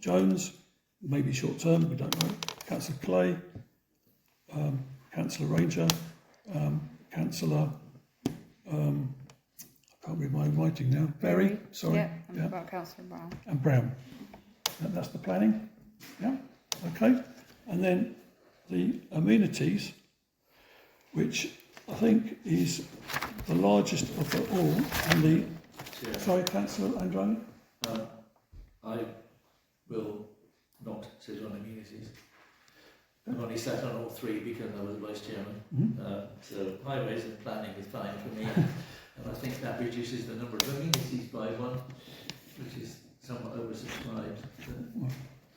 Jones, maybe short term, we don't know. Councillor Clay, Councillor Ranger, Councillor. I can't read my own writing now. Berry, sorry. Yeah, and Yeah. about Councillor Brown. And Brown. That's the planning. Yeah. Okay. And then the amenities, which I think is the largest of the all, and the Chair, sorry, Councillor Andrani. I will not sit on amenities. I've only sat on all three because I was vice chairman. Mhm. So highways and planning is fine for me, and I think that reduces the number of amenities by one, which is somewhat oversubscribed.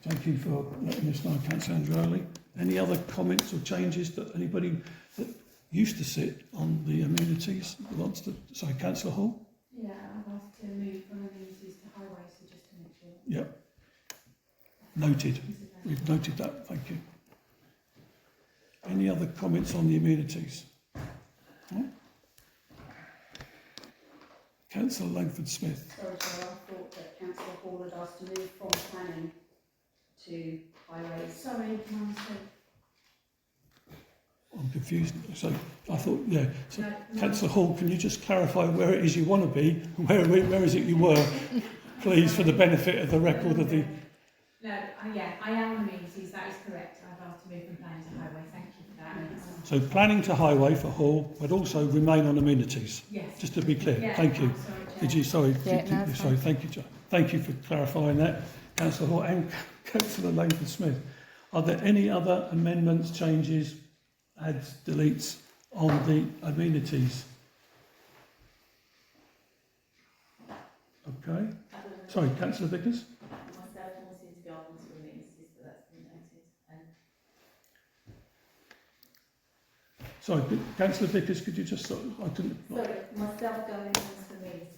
Thank you for letting us know, Councillor Andrani. Any other comments or changes that anybody that used to sit on the amenities wants to? Sorry, Councillor Hall. Yeah, I've asked to move from amenities to highways, so just to make sure. Yep. Noted. We've noted that. Thank you. Any other comments on the amenities? No? Councillor Langford Smith. Sorry, Chair, I thought that Councillor Hall had asked to move from planning to highways. Sorry, my mistake. I'm confused. So I thought, yeah. So No, Councillor Hall, can you just clarify where it is you want to be? Where is it you were? Please, for the benefit of the record of the. No, yeah, I am amenities, that is correct. I've asked to move from planning to highway, thank you for that. So planning to highway for Hall, but also remain on amenities. Yes. Just to be clear. Yeah, Thank you. I'm sorry, Chair. Did you? Sorry. Yeah, no, it's sorry. fine. Thank you, Jo. Thank you for clarifying that, Councillor Hall and Councillor Langford Smith. Are there any other amendments, changes, adds, deletes on the amenities? Okay. Sorry, Councillor Vickers. Myself wanted to go on to amenities, but that's been noted. And Sorry, Councillor Vickers, could you just sort of, I didn't. sorry, myself going on to amenities.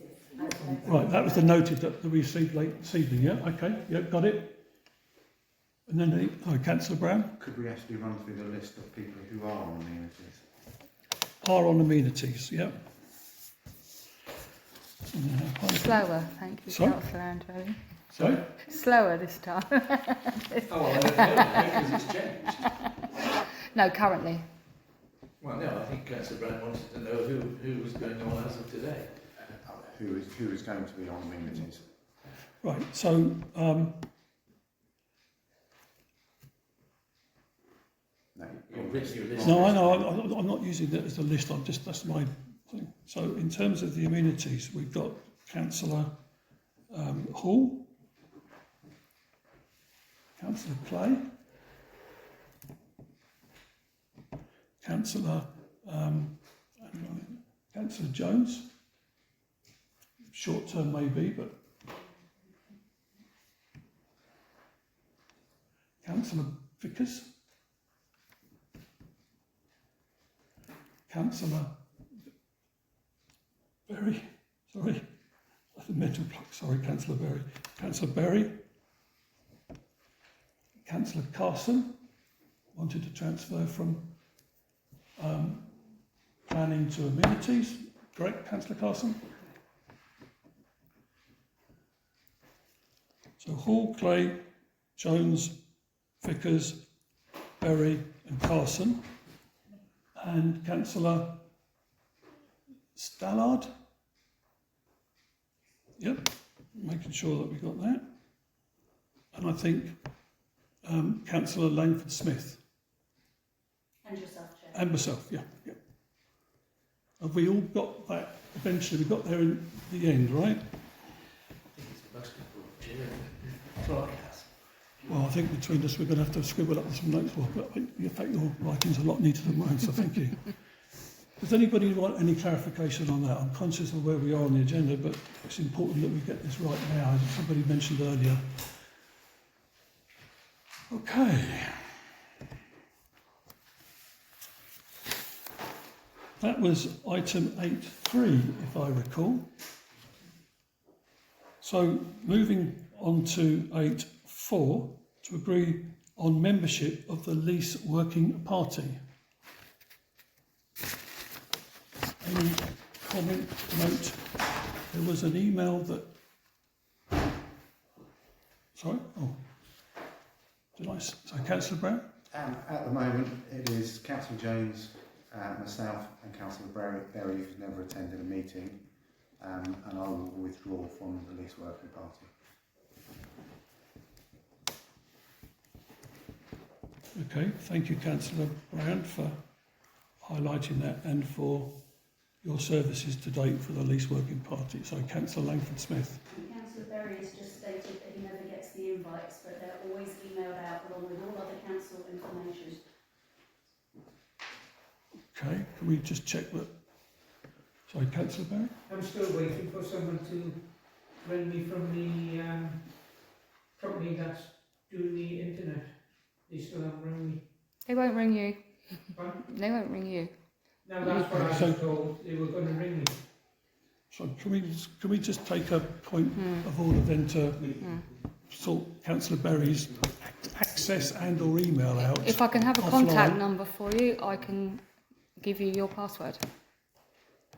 Right, that was the noted that we received late this evening, yeah? Okay, yeah, got it. And then, Councillor Brown, Could we actually run through the list of people who are on amenities? are on amenities, yeah? Slower, thank you, Sorry? Councillor Andrew. Sorry? Slower this time. Oh, well, I don't know, because it's changed. No, currently. Well, no, I think Councillor Brown wanted to know who was going on as of today. Who is going to be on amenities? Right, so, No. You've written your list. no, I know, I'm not using that as a list, that's my thing. So in terms of the amenities, we've got Councillor Hall, Councillor Clay, Councillor Councillor Jones, short term maybe, but Councillor Vickers, Councillor Berry, sorry, that's a mental block, sorry, Councillor Berry, Councillor Berry, Councillor Carson, wanted to transfer from planning to amenities, correct, Councillor Carson? So Hall, Clay, Jones, Vickers, Berry and Carson. And Councillor Stallard. Yep, making sure that we got that. And I think Councillor Langford Smith. And yourself, Chair. And myself, yeah. Have we all got that? Eventually we got there in the end, right? I think it's most important, Chair. Clark has. Well, I think between us we're going to have to scribble up some notes. Well, but in fact, your writing's a lot neater than mine, so thank you. Does anybody want any clarification on that? I'm conscious of where we are on the agenda, but it's important that we get this right now, as somebody mentioned earlier. Okay. That was item 8.3, if I recall. So moving on to 8.4, to agree on membership of the Lease Working Party. Any comment, note? There was an email that... Sorry? Oh. Did I... Sorry, Councillor Brown? At the moment, it is Councillor Jones, myself and Councillor Berry who's never attended a meeting. and I will withdraw from the least working party. Okay, thank you, Councillor Brown, for highlighting that and for your services to date for the least working party. So, Councillor Langford Smith. And Councillor Berry has just stated that he never gets the invites, but they're always emailed out along with all other council information. Okay, can we just check that? Sorry, Councillor Berry? I'm still waiting for someone to ring me from the company that's doing the internet. They still haven't rung me. They won't ring you. Pardon? They won't ring you. Now that's what I was told, they were going to ring me. So can we just take a point of order then to sort Councillor Berry's access and or email out? If I can have a offline? contact number for you, I can give you your password.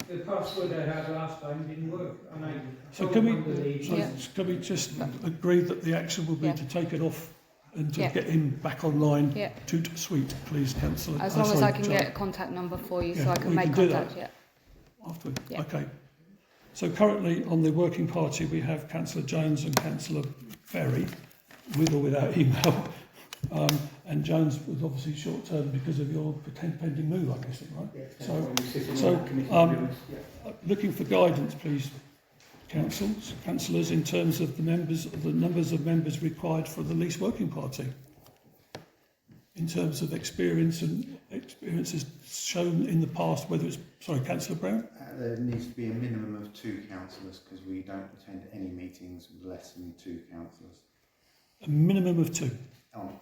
The password I had last time didn't work, and I So told can one of the we, ladies. so Yeah. can we just agree that the action will be Yeah. to take it off and to Yeah. get him back online? Yeah. Toot sweet, please, Councillor. As long as sorry, I can Charlie. get a contact number for you, Yeah, so I can we make can do contact. that. Yeah. Afterwards. Yeah. Okay. So currently on the working party we have Councillor Jones and Councillor Berry, with or without email. And Jones was obviously short term because of your pending move, I'm guessing, right? Yeah, So- when you sit in so, that committee, um, to be honest, yeah. Looking for guidance, please, councillors, in terms of the numbers of members required for the least working party. In terms of experiences shown in the past, whether it's, sorry, Councillor Brown? There needs to be a minimum of 2 councillors because we don't attend any meetings with less than 2 councillors A minimum of 2. on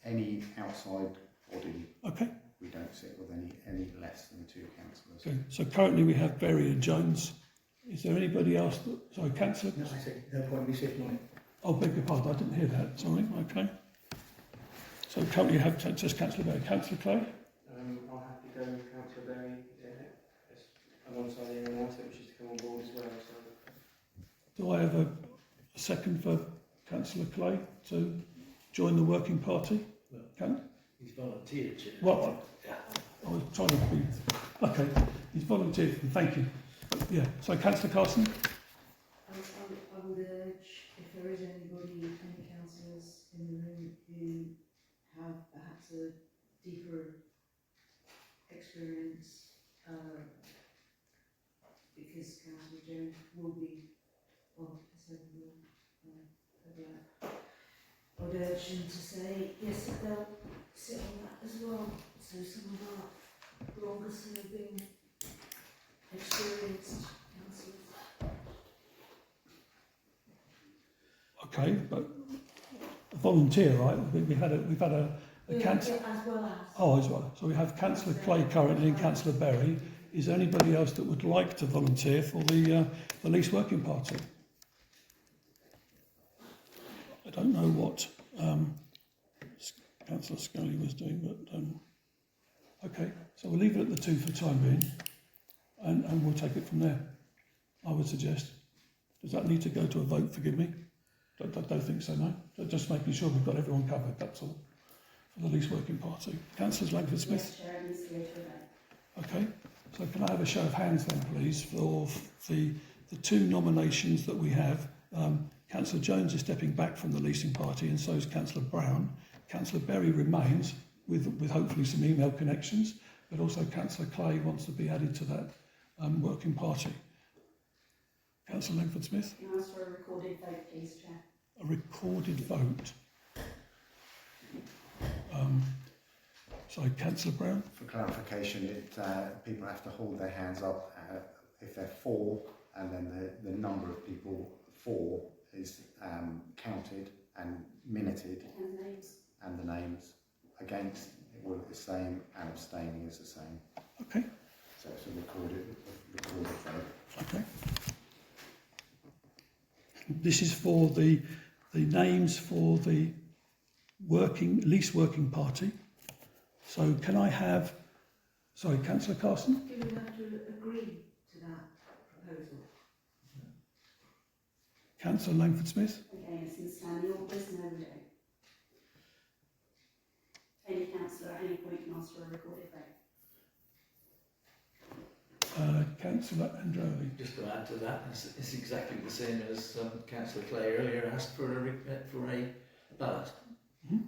any outside body. Okay. We don't sit with any less than 2 councillors. Okay. So currently we have Berry and Jones. Is there anybody else that, sorry, Councillor? No, I said, no point me sitting on it. Oh, beg your pardon, I didn't hear that, sorry, okay. So currently you have just Councillor Berry. Councillor Clay? I'll have to go with Councillor Berry alongside anyone else that wishes to come on board as well. So. Do I have a second for Councillor Clay to join the working party? He's volunteered, Chair. Well, I was trying to be... Okay, he's volunteered, thank you. Yeah, so Councillor Carson? I would urge, if there is anybody, any councillors in the room who have perhaps a deeper experience, because Councillor Jones will be, well, I would urge them to say, yes, they'll sit on that as well. So some of our longer serving, experienced councillors. Okay, but a volunteer, right? We've had a councillor... As well as. Oh, as well. So we have Councillor Clay currently and Councillor Berry. Is there anybody else that would like to volunteer for the least working party? I don't know what Councillor Scully was doing, but okay. So we'll leave it at the 2 for the time being, and we'll take it from there. I would suggest. Does that need to go to a vote? Forgive me. I don't think so. No. Just making sure we've got everyone covered. That's all. For the least working party. Councillor Langford Smith. Yes, Chair, it needs to go to a vote. Okay, so can I have a show of hands then, please, for the 2 nominations that we have? Councillor Jones is stepping back from the leasing party, and so is Councillor Brown. Councillor Berry remains with hopefully some email connections, but also Councillor Clay wants to be added to that working party. Councillor Langford Smith. Can I ask for a recorded vote, please, Chair? A recorded vote. Sorry, Councillor Brown. For clarification, people have to hold their hands up if they're for, and then the number of people for is counted and minuted, And names. and the names. Against, it will be the same, and abstaining is the same. Okay. So it's a recorded vote. Okay. This is for the names for the least working party. So can I have, sorry, Councillor Carson? Do we have to agree to that proposal? Councillor Langford Smith? Okay, since the orders, no, we don't. Any councillor at any point can ask for a recorded vote. Councillor Androli. Just to add to that, it's exactly the same as Councillor Clay earlier asked for a ballot. Mhm.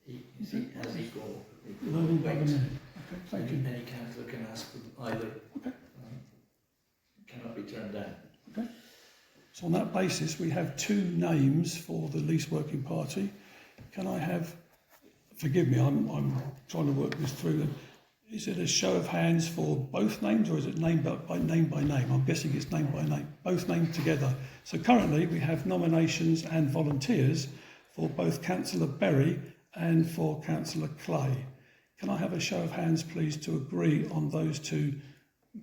He has equal Learning by the weight. minute. Okay, thank you. Any councillor can ask for either. Okay. Cannot be turned down. So on that basis, we have 2 names for the least working party. Can I have, forgive me, I'm trying to work this through. Is it a show of hands for both names, or is it name by name? I'm guessing it's name by name, both named together. So currently we have nominations and volunteers for both Councillor Berry and for Councillor Clay. Can I have a show of hands, please, to agree on those 2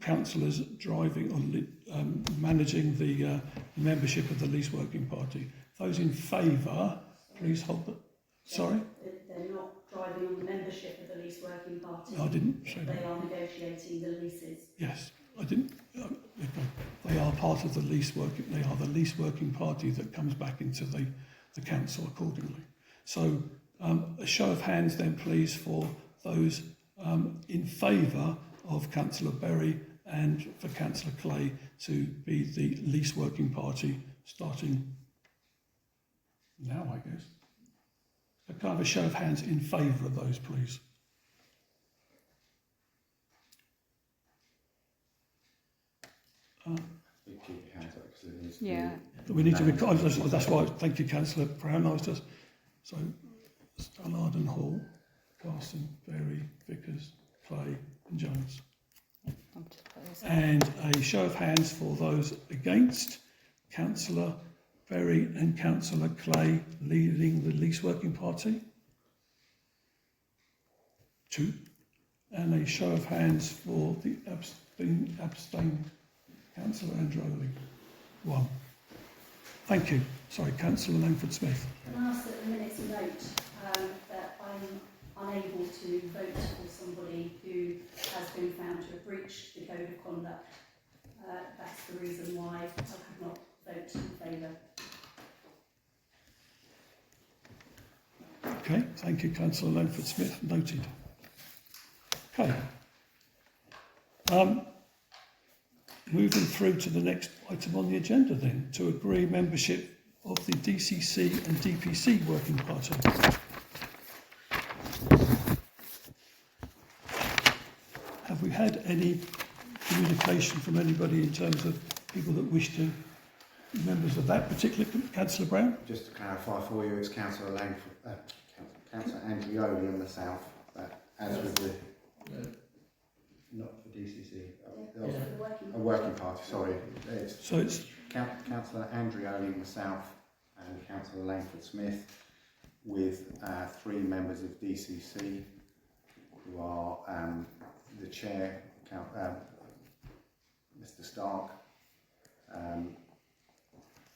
councillors driving or managing the membership of the least working party? Those in favour, please hold the... Sorry? They're not driving on the membership of the least working party. I didn't say that. They are negotiating the leases. Yes, I didn't. Okay. They are part of the least working. They are the least working party that comes back into the council accordingly. So a show of hands then, please, for those in favour of Councillor Berry and for Councillor Clay to be the least working party starting now, I guess. So can I have a show of hands in favour of those, please? You keep your hands up because it needs to Yeah. be... We need to record. That's why. Thank you, Councillor Brown. I was just so Arden Hall, Carson, Berry, Vickers, Clay, and Jones. I'm just putting this up. And a show of hands for those against. Councillor Berry and Councillor Clay leading the least working party. 2. And a show of hands for the abstain Councillor Androli. 1. Thank you. Sorry, Councillor Langford Smith. Can I ask that the minutes note that I'm unable to vote for somebody who has been found to have breached the code of conduct. That's the reason why I could not vote in favour. Okay, thank you, Councillor Langford Smith. Noted. Okay. Moving through to the next item on the agenda then, to agree membership of the DCC and DPC working party. Have we had any communication from anybody in terms of people that wish to be members of that particular, Councillor Brown? Just to clarify for you, it's Councillor Langford, Councillor Andrioli on the south, as with the... Not for DCC. A working party, sorry. So it's Councillor Andrioli in the south and Councillor Langford Smith with 3 members of DCC who are the chair, Mr Stark,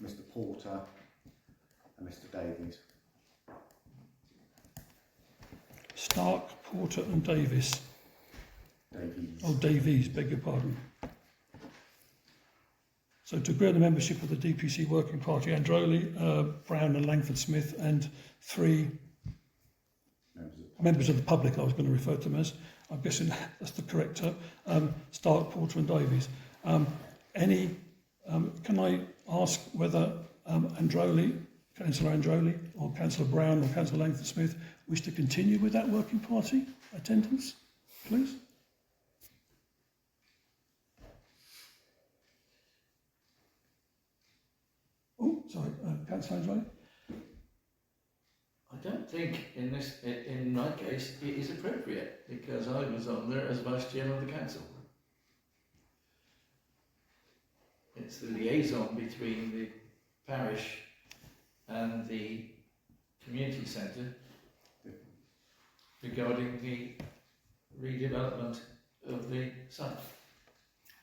Mr Porter and Mr Davies. Stark, Porter and Davies. Davies. Oh, Davies, beg your pardon. So to agree on the membership of the DPC Working Party, Androli, Brown and Langford Smith, and 3 members of the public, I was going to refer to them as, I'm guessing that's the correct term, Stark, Porter and Davies. Can I ask whether Androli, Councillor Androli, or Councillor Brown or Councillor Langford Smith wish to continue with that working party attendance, please? Oh, sorry, Councillor Androli? I don't think in my case it is appropriate because I was on there as vice chairman of the council. It's the liaison between the parish and the community centre regarding the redevelopment of the site.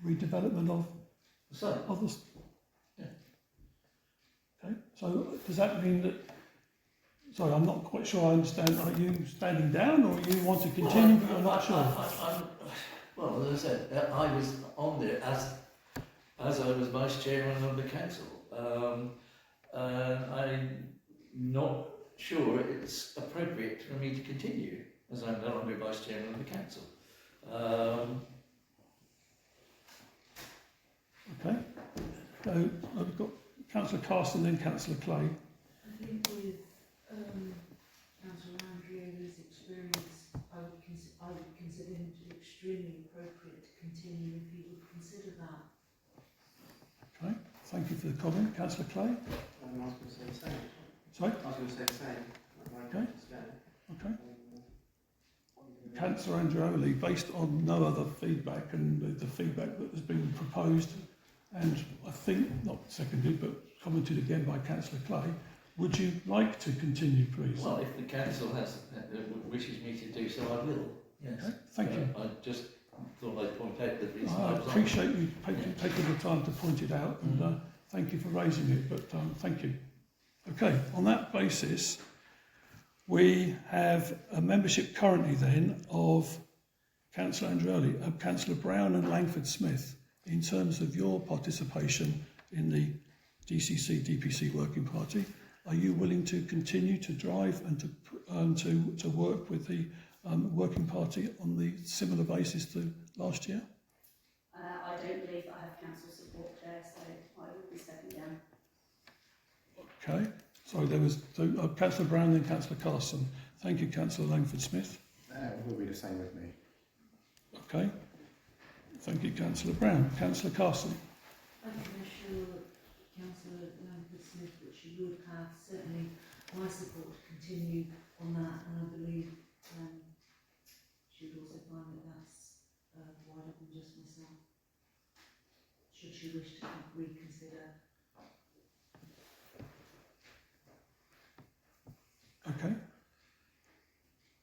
Redevelopment of The site. others? Yeah. Okay, so does that mean that, sorry, I'm not quite sure I understand, are you standing down or you want to continue but you're not sure? Well, as I said, I was on there as I was vice chairman of the council. I'm not sure it's appropriate for me to continue as I'm no longer vice chairman of the council. Okay. So I've got Councillor Carson, then Councillor Clay. I think with Councillor Andrea's experience, I would consider him to be extremely appropriate to continue if he would consider that. Okay. Thank you for the comment. Councillor Clay. I was going to say the same. Sorry? I was going to say the same. I'd like Okay. to stay. Okay. Councillor Andreoli, based on no other feedback and the feedback that has been proposed, and I think not seconded but commented again by Councillor Clay, would you like to continue, please? Well, if the council wishes me to do so, I will. Yes. Okay, thank you. I just thought I'd point out the reason I I was on. appreciate you taking the time to point it out, and thank you for raising it, but thank you. Okay, on that basis, we have a membership currently then of Councillor Andreoli, Councillor Brown and Langford Smith in terms of your participation in the DCC-DPC Working Party. Are you willing to continue to drive and to work with the Working Party on the similar basis to last year? I don't believe I have council support, Chair, so I will be stepping down. Okay, so there was Councillor Brown, then Councillor Carson. Thank you, Councillor Langford Smith. It will be the same with me. Okay, thank you, Councillor Brown. Councillor Carson. I can assure Councillor Langford Smith that she would have certainly my support to continue on that, and I believe she would also find that that's wider than just myself, should she wish to reconsider. Okay.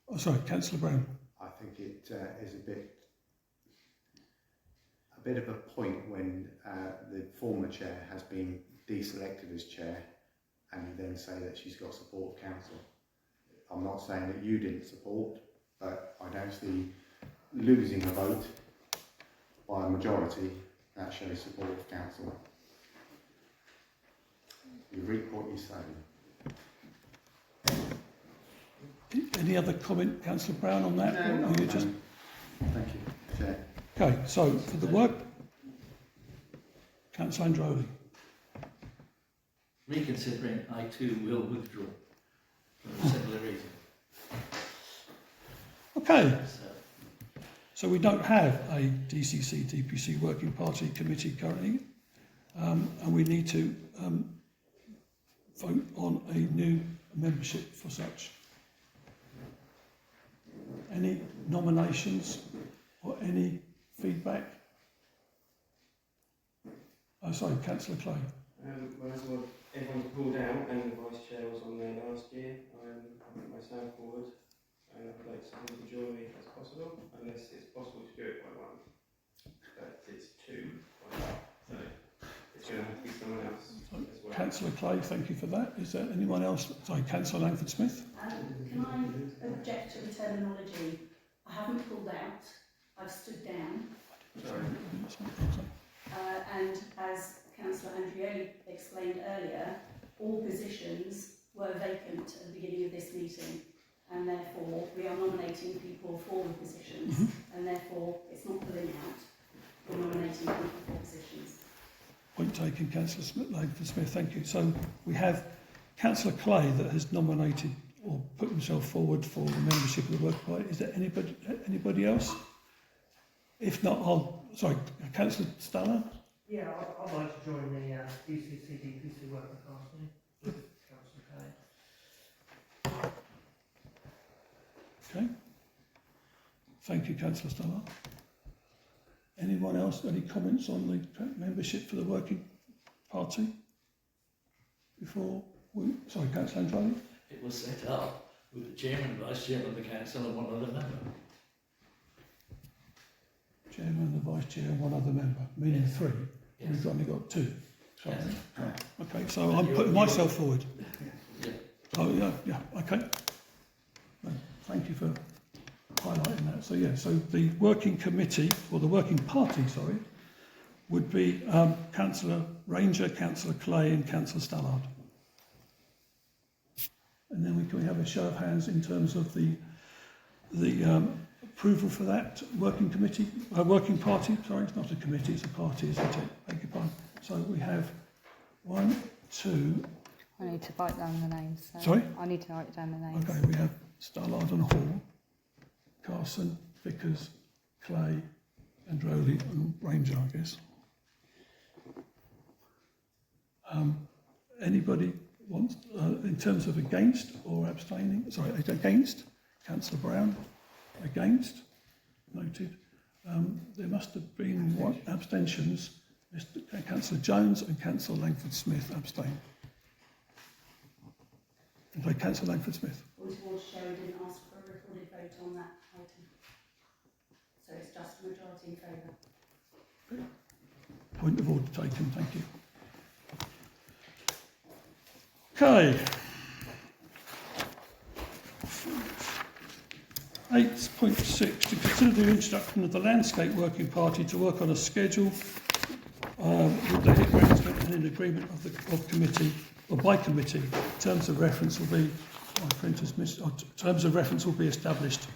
Oh, sorry, Councillor Brown. I think it is a bit of a point when the former chair has been deselected as chair, and you then say that she's got support of council. I'm not saying that you didn't support, but I don't see losing a vote by a majority that shows support of council. You reap what you sow. Any other comment, Councillor Brown, on that? No, Or you just... Thank you, Chair. Okay, so for the work, Councillor Andreoli. Reconsidering, I too will withdraw for a similar reason. Okay, so we don't have a DCC-DPC Working Party committee currently, and we need to vote on a new membership for such. Any nominations or any feedback? Oh, sorry, Councillor Clay. Well, as well, everyone's pulled out and the vice chair was on there last year. I put myself forward and I'd like someone to join me if that's possible, unless it's possible to do it by one. But it's two by one, so it's going to have to be someone else as well. Councillor Clay, thank you for that. Is there anyone else? Sorry, Councillor Langford Smith. Can I object to the terminology? I haven't pulled out, I've stood down. Sorry. And as Councillor Andreoli explained earlier, all positions were vacant at the beginning of this meeting, and therefore we are nominating people for the positions, and therefore it's not pulling out, we're nominating people for positions. Point taken, Councillor Langford Smith, thank you. So we have Councillor Clay that has nominated or put himself forward for the membership of the Working Party. Is there anybody else? If not, Councillor Stallard. Yeah, I'd like to join the DCC-DPC Working Party with Councillor Kay. Okay. Thank you, Councillor Stallard. Anyone else? Any comments on the membership for the Working Party? Councillor Andreoli? It was set up with the chairman, vice chairman of the council and one other member. Chairman, the vice chair, and one other member, meaning three. Yes. We've only got two. Sorry. Yes. Okay, so I'm putting myself forward. Yeah. Oh, yeah, okay. No, thank you for highlighting that. So, yeah, so the working committee, or the working party, sorry, would be Councillor Ranger, Councillor Clay and Councillor Stallard. And then can we have a show of hands in terms of the approval for that working committee, working party, sorry, it's not a committee, it's a party, isn't it? Beg your pardon. So we have 1, 2, I need to write down the names. So Sorry? I need to write down the names. okay, we have Stallard and Hall, Carson, Vickers, Clay, Androli and Ranger, I guess. Anybody wants, in terms of against or abstaining, sorry, against, Councillor Brown, against, noted. There must have been abstentions, Councillor Jones and Councillor Langford-Smith abstain. Okay, Councillor Langford-Smith. Point of order, Chair, we didn't ask for a recorded vote on that item. So it's just a majority in favour. Point of order taken, thank you. Okay. 8.6, to consider the introduction of the Landscape Working Party to work on a schedule with the HIC arrangement and in agreement of committee, or by committee. Terms of reference will be, my printer's missed, terms of reference will be established.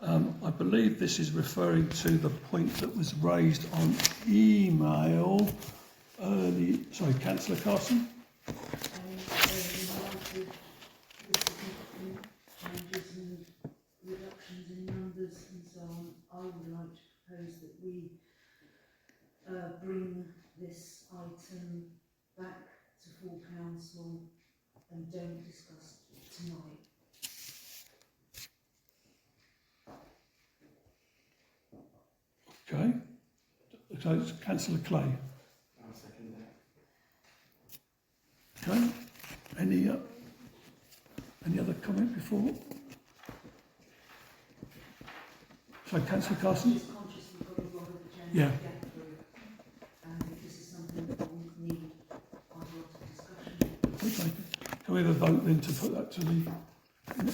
I believe this is referring to the point that was raised on email early, sorry, Councillor Carson? Changes and reductions in numbers and so on, I would like to propose that we bring this item back to full council and don't discuss it tonight. Okay. So it's Councillor Clay. I'll second that. Okay. Any other comment before? Sorry, Councillor Carson? Just conscious we've got a lot of agenda Yeah. to get through, and if this is something that will need quite a lot of discussion. Okay. Can we have a vote then to put that to the,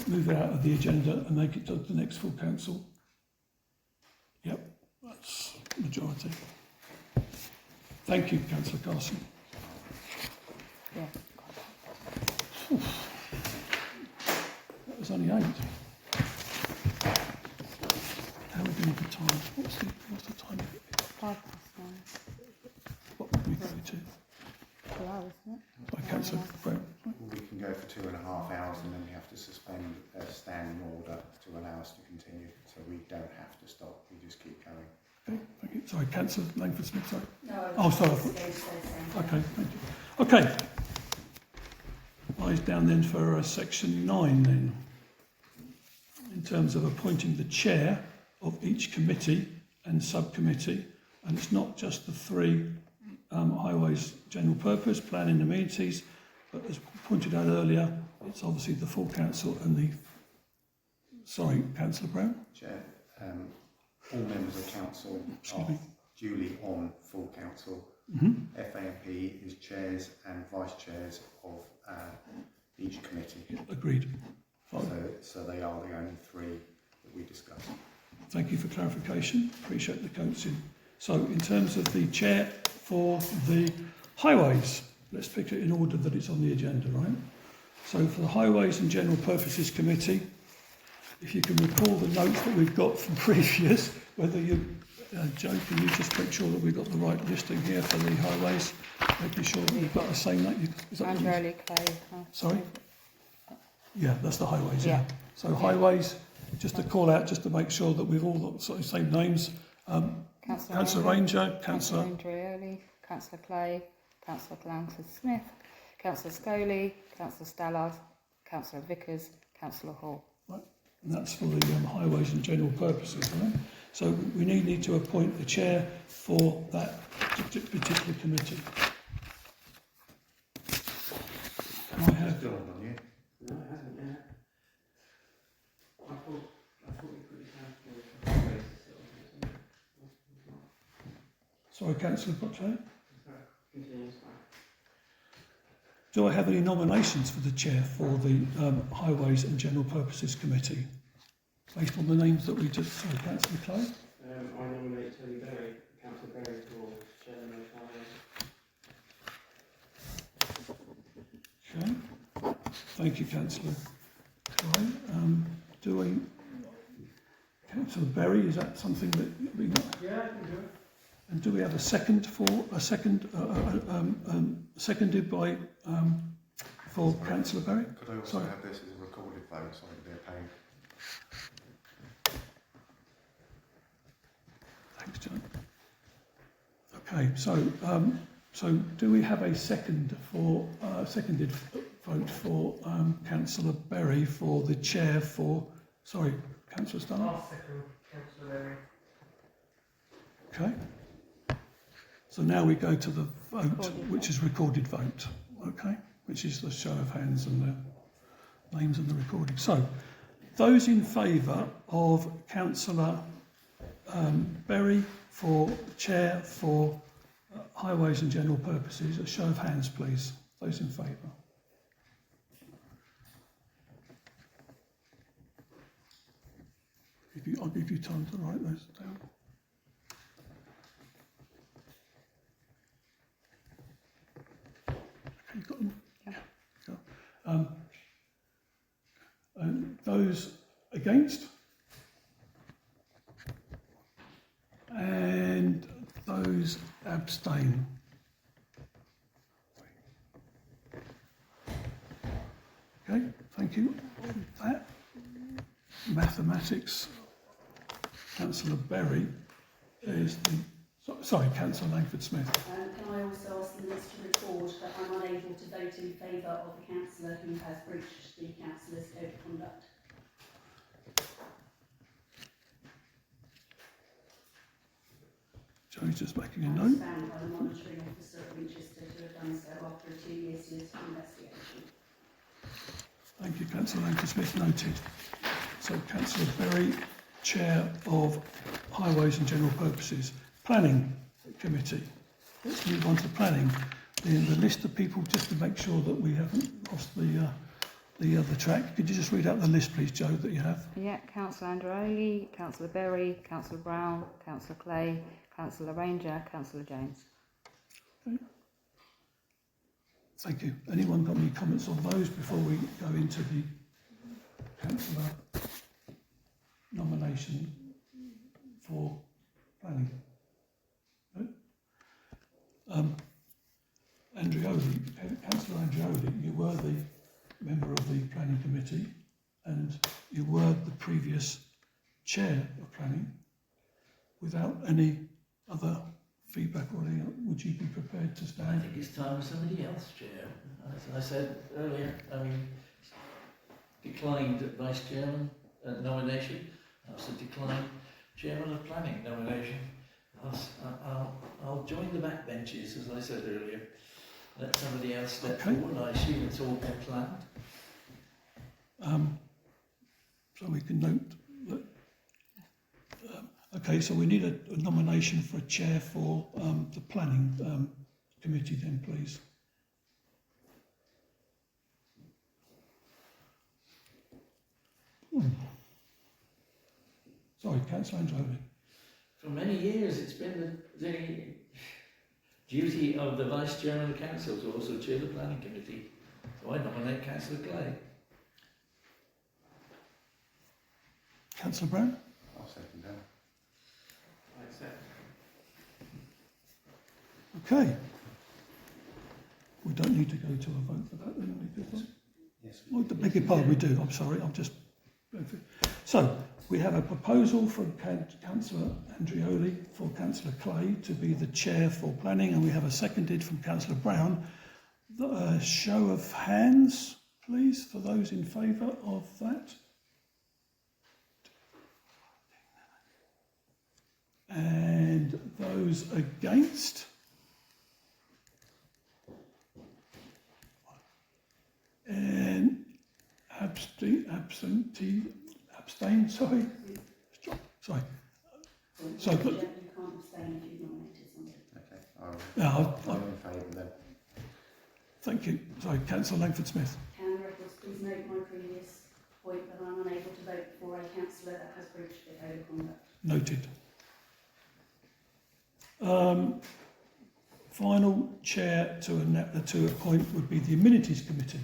move it out of the agenda and make it to the next full council? Yep, that's majority. Thank you, Councillor Carson. Yeah. That was only 8. How are we doing for time? What's the time? 9:05. What would we go to? 2 hours, isn't it? By Councillor Brown. We can go for 2.5 hours and then we have to suspend a standing order to allow us to continue. So we don't have to stop, we just keep going. Okay, thank you. Sorry, Councillor Langford-Smith, sorry. No, Oh, sorry. Okay, thank you. Okay. Lies down then for section 9 then. In terms of appointing the chair of each committee and subcommittee, and it's not just the 3 highways general purpose, planning and amenities, but as pointed out earlier, it's obviously the full council and the, sorry, Councillor Brown? Chair, all members of council Excuse are me. duly on full council. Mm-hmm. FAMP is chairs and vice chairs of each committee. Agreed. Fine. So they are the only 3 that we discussed. Thank you for clarification. Appreciate the coaching. So in terms of the chair for the highways, let's pick it in order that it's on the agenda, right? So for the Highways and General Purposes Committee, if you can recall the notes that we've got from previous, whether you, Joe, can you just make sure that we've got the right listing here for the highways, making sure that we've got the same name. Androli, Clay. Sorry? Yeah, that's the highways, yeah. Yeah. So highways, just to call out, just to make sure that we've all got sort of same names. Councillor Ranger, Councillor Andreoli, Councillor Clay, Councillor Langford-Smith, Councillor Scoley, Councillor Stallard, Councillor Vickers, Councillor Hall. and that's for the highways and general purposes, right? So we need to appoint the chair for that particular committee. Can I have? Still on you. No, it hasn't yet. I thought we put it down for Sorry, Councillor Butler. continuous. Do I have any nominations for the chair for the Highways and General Purposes Committee? Based on the names that we just, sorry, Councillor Clay? I nominate Tony Berry, Councillor Berry for chairman of Highways. Okay. Thank you, Councillor Clay. Do we... Councillor Berry, is that something that we got? Yeah, I can do it. And do we have a second seconded by for Councillor Berry? Could I also Sorry. have this as a recorded vote so I can be a pain? Thanks, John. Okay, so do we have a seconded vote for Councillor Berry for the chair for? Sorry, Councillor Starr. I'll second Councillor Berry. Okay. So now we go to the vote, Recorded which is recorded vote. Okay, which is the show of hands and the names and the recording. So, those in favour of Councillor Berry for chair for highways and general purposes, a show of hands, please. Those in favour. I'll give you time to write those down. Okay, you got them? Yeah. Yeah. And those against? And those abstain? Okay, thank you. On that, mathematics, Councillor Berry is the... Sorry, Councillor Langford Smith. Can I also ask the list to record that I'm unable to vote in favour of the councillor who has breached the councillor's code of conduct? Joe's just making a I was note. found by the monitoring officer at Winchester to have done so after a 2-year solicitor investigation. Thank you, Councillor Langford Smith, noted. So Councillor Berry, Chair of Highways and General Purposes. Planning Committee. Let's move on to planning. The list of people, just to make sure that we haven't lost the other track. Could you just read out the list, please, Joe, that you have? Yeah, Councillor Andreoli, Councillor Berry, Councillor Brown, Councillor Clay, Councillor Ranger, Councillor James. Okay. Thank you. Anyone got any comments on those before we go into the councillor nomination for planning? No? Councillor Andreoli, you were the member of the planning committee and you were the previous chair of planning. Without any other feedback or anything, would you be prepared to I stand? think it's time for somebody else, Chair. As I said earlier, declined Vice Chairman nomination. I also declined Chairman of Planning nomination. I'll join the backbenches, as I said earlier. Let somebody else step forward. I assume it's all been planned. So we can note that. Okay, so we need a nomination for a chair for the planning committee then, please. Sorry, Councillor Andreoli. For many years, it's been the duty of the Vice Chairman of the Council to also chair the Planning Committee. So I nominate Councillor Clay. Councillor Brown? I'll second that. I accept. Okay. We don't need to go to a vote for that then, because... Yes. Oh, the beg your pardon, we do. I'm sorry, I'm just... So, we have a proposal from Councillor Andreoli for Councillor Clay to be the chair for planning, and we have a seconded from Councillor Brown. Show of hands, please, for those in favour of that. And those against? And abstain, sorry. Sorry. So, you can't abstain if you've nominated somebody. Okay, I'll I'm in favour then. thank you. Sorry, Councillor Langford Smith. Can the records please note my previous point that I'm unable to vote for a councillor that has breached the code of conduct? Noted. Final chair to appoint would be the Amenities Committee.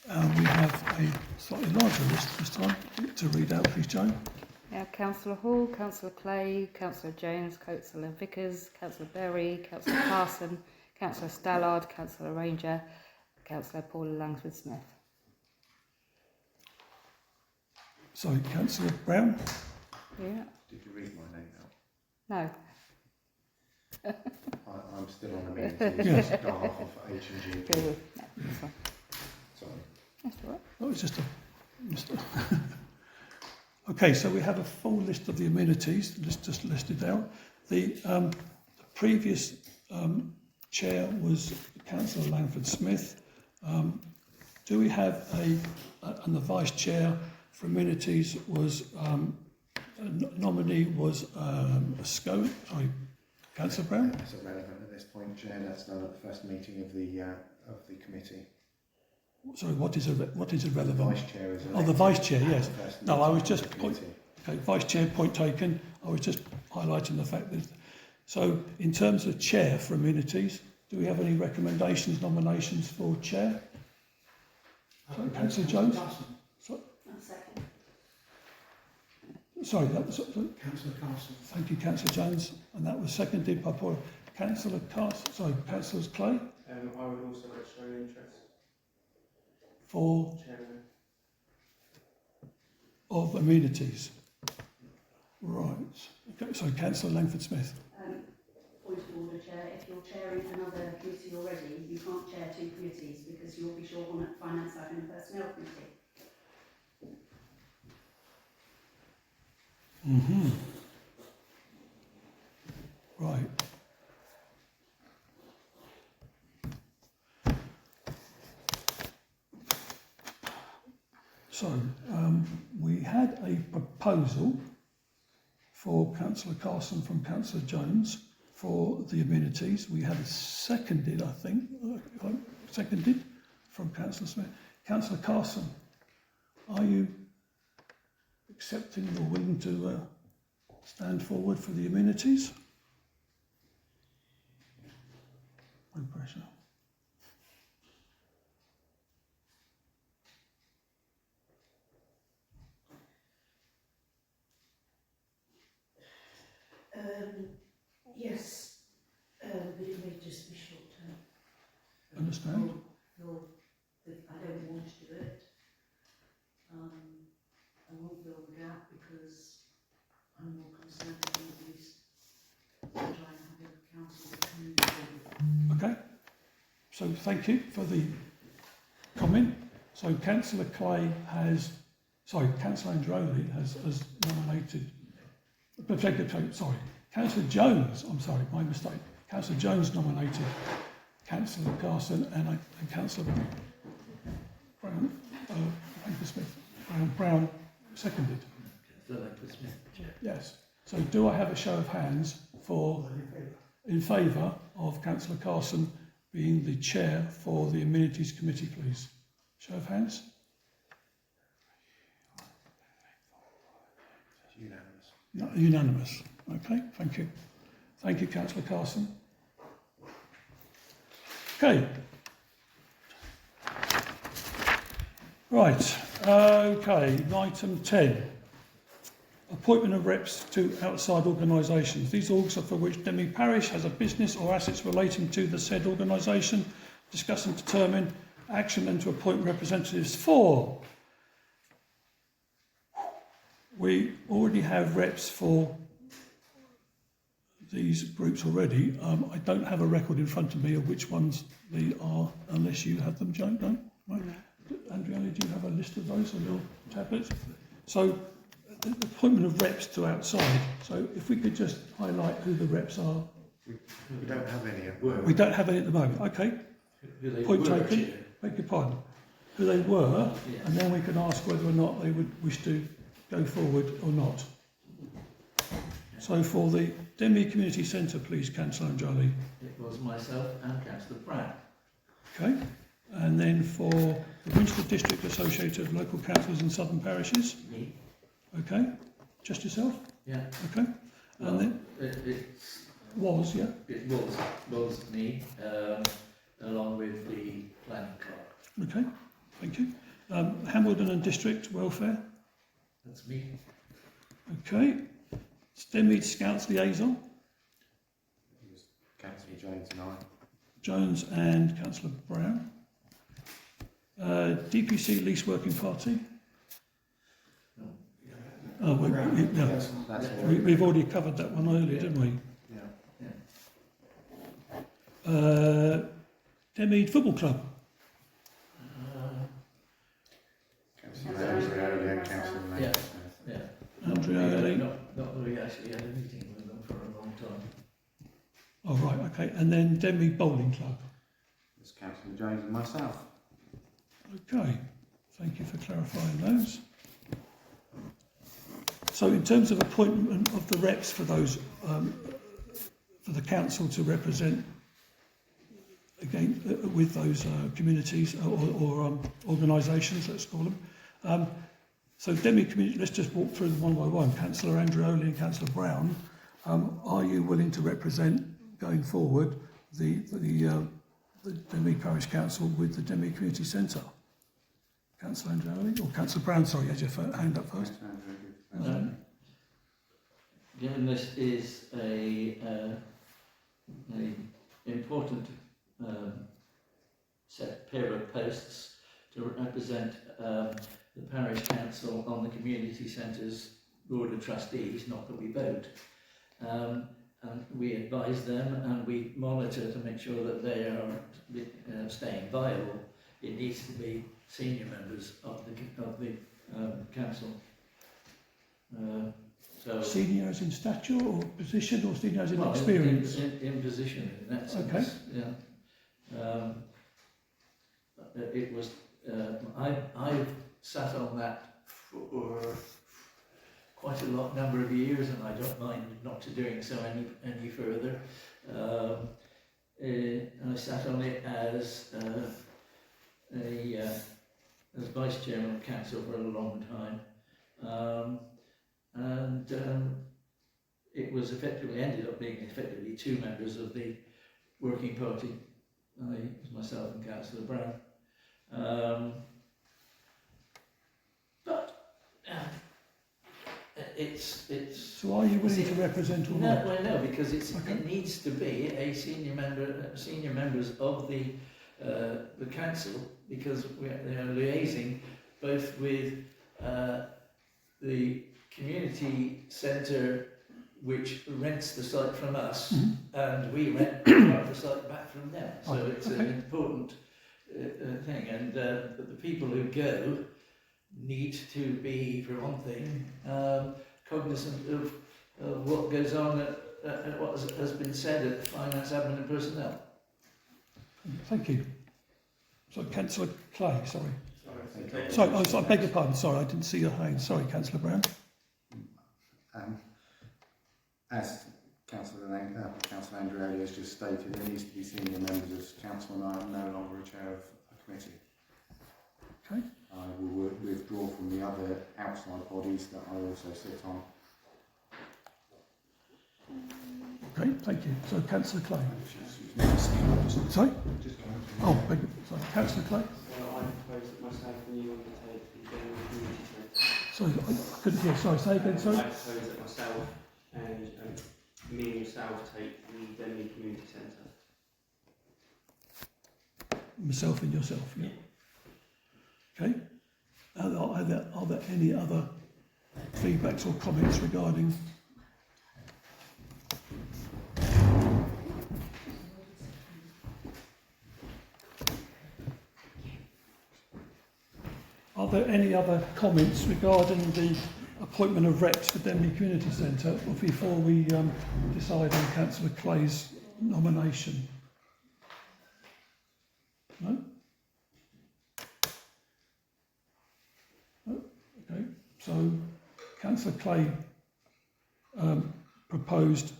We have a slightly larger list this time to read out, please, Joan. Yeah, Councillor Hall, Councillor Clay, Councillor Jones, Councillor Vickers, Councillor Berry, Councillor Carson, Councillor Stallard, Councillor Ranger, Councillor Paula Langsford-Smith. Sorry, Councillor Brown. Yeah. Did you read my name out? No. I'm still on amenities on behalf of H&G. Good. No, that's fine. Sorry. That's all right. That was just a... Okay, so we have a full list of the amenities just listed out. The previous chair was Councillor Langford-Smith. Do we have and the vice chair for amenities was nominee was Scone. Sorry, Councillor Brown. That's irrelevant at this point, Chair. That's done at the first meeting of the committee. Sorry, what is The irrelevant? vice chair is elected. Oh, the vice chair, at yes. the first No, I meeting was of just the committee. Okay, vice chair, point taken. I was just highlighting the fact that. So, in terms of chair for amenities, do we have any recommendations, nominations for chair? Sorry, Councillor Jones. I'll second. Sorry, that was. Councillor Carson. Thank you, Councillor Jones, and that was seconded by Paul. Councillor Carson. Sorry, Councillor Clay I would also like to show an interest. for Chairman. of amenities. Right. Okay, so Councillor Langford-Smith. Point of order, Chair. If you're chairing another committee already, you can't chair two committees because you'll be short on a finance item and personnel committee. Mm-hmm. Right. So, we had a proposal for Councillor Carson from Councillor Jones for the amenities. We had a seconded, I think, seconded from Councillor Smith. Councillor Carson, are you accepting or willing to stand forward for the amenities? No pressure. Yes, but it may just be short term. Understand? I don't want to do it. I won't fill the gap because I'm more concerned with all these trying to have a council that can move forward. Okay. So thank you for the comment. So Councillor Clay Councillor Androli has nominated. Sorry, Councillor Jones. I'm sorry, my mistake. Councillor Jones nominated Councillor Carson and Councillor Brown. Smith. Brown seconded. Yes. So do I have a show of hands for in favour of Councillor Carson being the chair for the amenities committee, please? Show of hands. Unanimous. No, unanimous. Okay, thank you. Thank you, Councillor Carson. Okay. Right, okay, item 10. Appointment of reps to outside organisations. These orgs are for which Demi Parish has a business or assets relating to the said organisation. Discuss and determine action and to appoint representatives for. We already have reps for these groups already. I don't have a record in front of me of which ones they are, unless you have them, Joan, no? Right. Andriana, do you have a list of those on your tablets? So, the appointment of reps to outside. So, if we could just highlight who the reps are. We don't have any at work. We don't have any at the moment. Okay. Point taken. Beg your pardon. Who they were, and then we can ask whether or not they would wish to go forward or not. So, for the Denby Community Centre, please, Councillor Anjali. It was myself and Councillor Brown. Okay. And then for the Winchester District Association of Local Councils in Southern Parishes. Me. Okay. Just yourself? Yeah. Okay. Well, And then it was was me, along with the planning clerk. okay. Thank you. Hambledon and District Welfare. That's me. Okay. Denmead Scouts Liaison. Councillor Jones and I. Jones and Councillor Brown. DPC Lease Working Party. Oh, we've already covered that one earlier, didn't we? Denmead Football Club. Councillor Andrew and Councillor Lang. Andrew Early. Not that we actually had a meeting with them for a long time. Oh, right, okay. And then Denmead Bowling Club. It's Councillor Jones and myself. Okay, thank you for clarifying those. So in terms of appointment of the reps for those, for the council to represent, again, with those communities or organisations, let's call them. So Denmead Community, let's just walk through them one by one. Councillor Andreoli and Councillor Brown, are you willing to represent, going forward, the Denmead Parish Council with the Denmead Community Centre? Councillor Andreoli, or Councillor Brown, sorry, you had your hand up first. Given this is a important set pair of posts to represent the parish council on the community centre's board of trustees, not that we vote, and we advise them and we monitor to make sure that they are staying viable. It needs to be senior members of the council. So senior as in stature or position, or senior as in well, experience? In position, in that sense. Okay. Yeah. It was. I've sat on that for quite a number of years, and I don't mind not to doing so any further. And I sat on it as as vice chairman of council for a long time. It was ended up being effectively two members of the working party. It was myself and Councillor Brown. It's. So are you willing to represent all that? No, because it needs to be a senior members of the council, because they are liaising both with the community centre, which rents the site from us, and we rent the site back from them. So it's an important thing, and but the people who go need to be, for one thing, cognizant of what goes on at what has been said at finance, admin and personnel. Thank you. So Councillor Clay, sorry. I beg your pardon, sorry, I didn't see your hand. Sorry, Councillor Brown. As Councillor Andreoli has just stated, there needs to be senior members of council, and I am no longer a chair of a committee. Okay. I will withdraw from the other outside bodies that I also sit on. Okay, thank you. So Councillor Clay. Sorry? Oh, beg your sorry. Councillor Clay. Well, I propose that myself and you undertake the Denmead Community Centre. Sorry, I couldn't hear. Sorry, say again, sorry. I propose that myself and me and yourself take the Denmead Community Centre. Myself and yourself, yeah. Okay. Are there any other feedbacks or comments regarding? Are there any other comments regarding the appointment of reps for Denmead Community Centre before we decide on Councillor Clay's nomination? No? No? Okay. So Councillor Clay proposed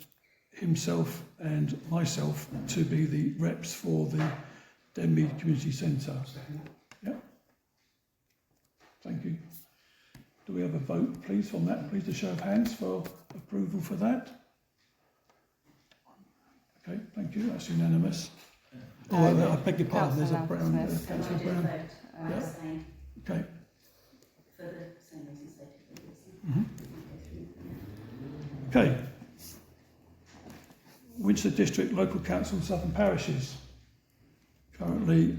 himself and myself to be the reps for the Denmead Community Centre. Yeah. Thank you. Do we have a vote, please, on that? Please, a show of hands for approval for that. Okay, thank you. That's unanimous. Oh, I beg your pardon. There's a Brown. Councillor Brown. Yeah. Abstain Okay. for the same reasons stated previously. Mhm. Okay. Winchester District Local Council Southern Parishes. Currently,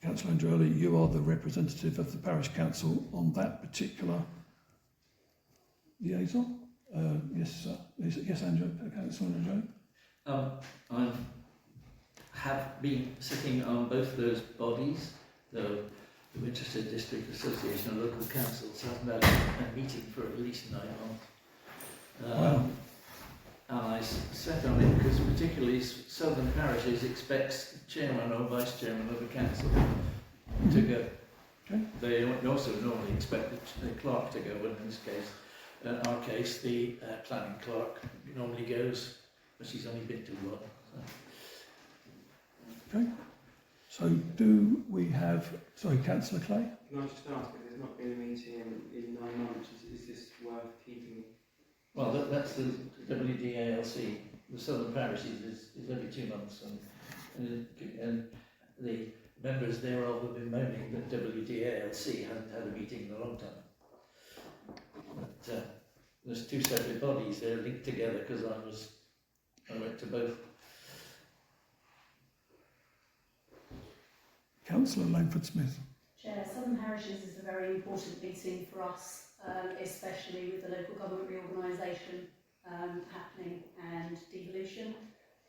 Councillor Andreoli, you are the representative of the Parish Council on that particular liaison. Yes, yes, Andrew, Councillor Andreoli. I have been sitting on both those bodies, the Winchester District Association of Local Councils hasn't had a meeting for at least 9 months. Wow. And I sat on it because particularly Southern Parishes expects chairman or vice chairman of the council to go. Okay. They also normally expect the clerk to go, and in this case, our case, the planning clerk normally goes, but she's only been to one. So. Okay. So do we have, sorry, Councillor Clay? Can I just ask, if there's not been a meeting in 9 months, is this worth keeping? Well, that's the WDALC. The Southern Parishes is every 2 months, and the members thereof have been moaning that WDALC hasn't had a meeting in a long time. But there's 2 separate bodies. They're linked together because I went to both. Councillor Langford-Smith. Chair, Southern Parishes is a very important meeting for us, especially with the local government reorganisation happening and devolution.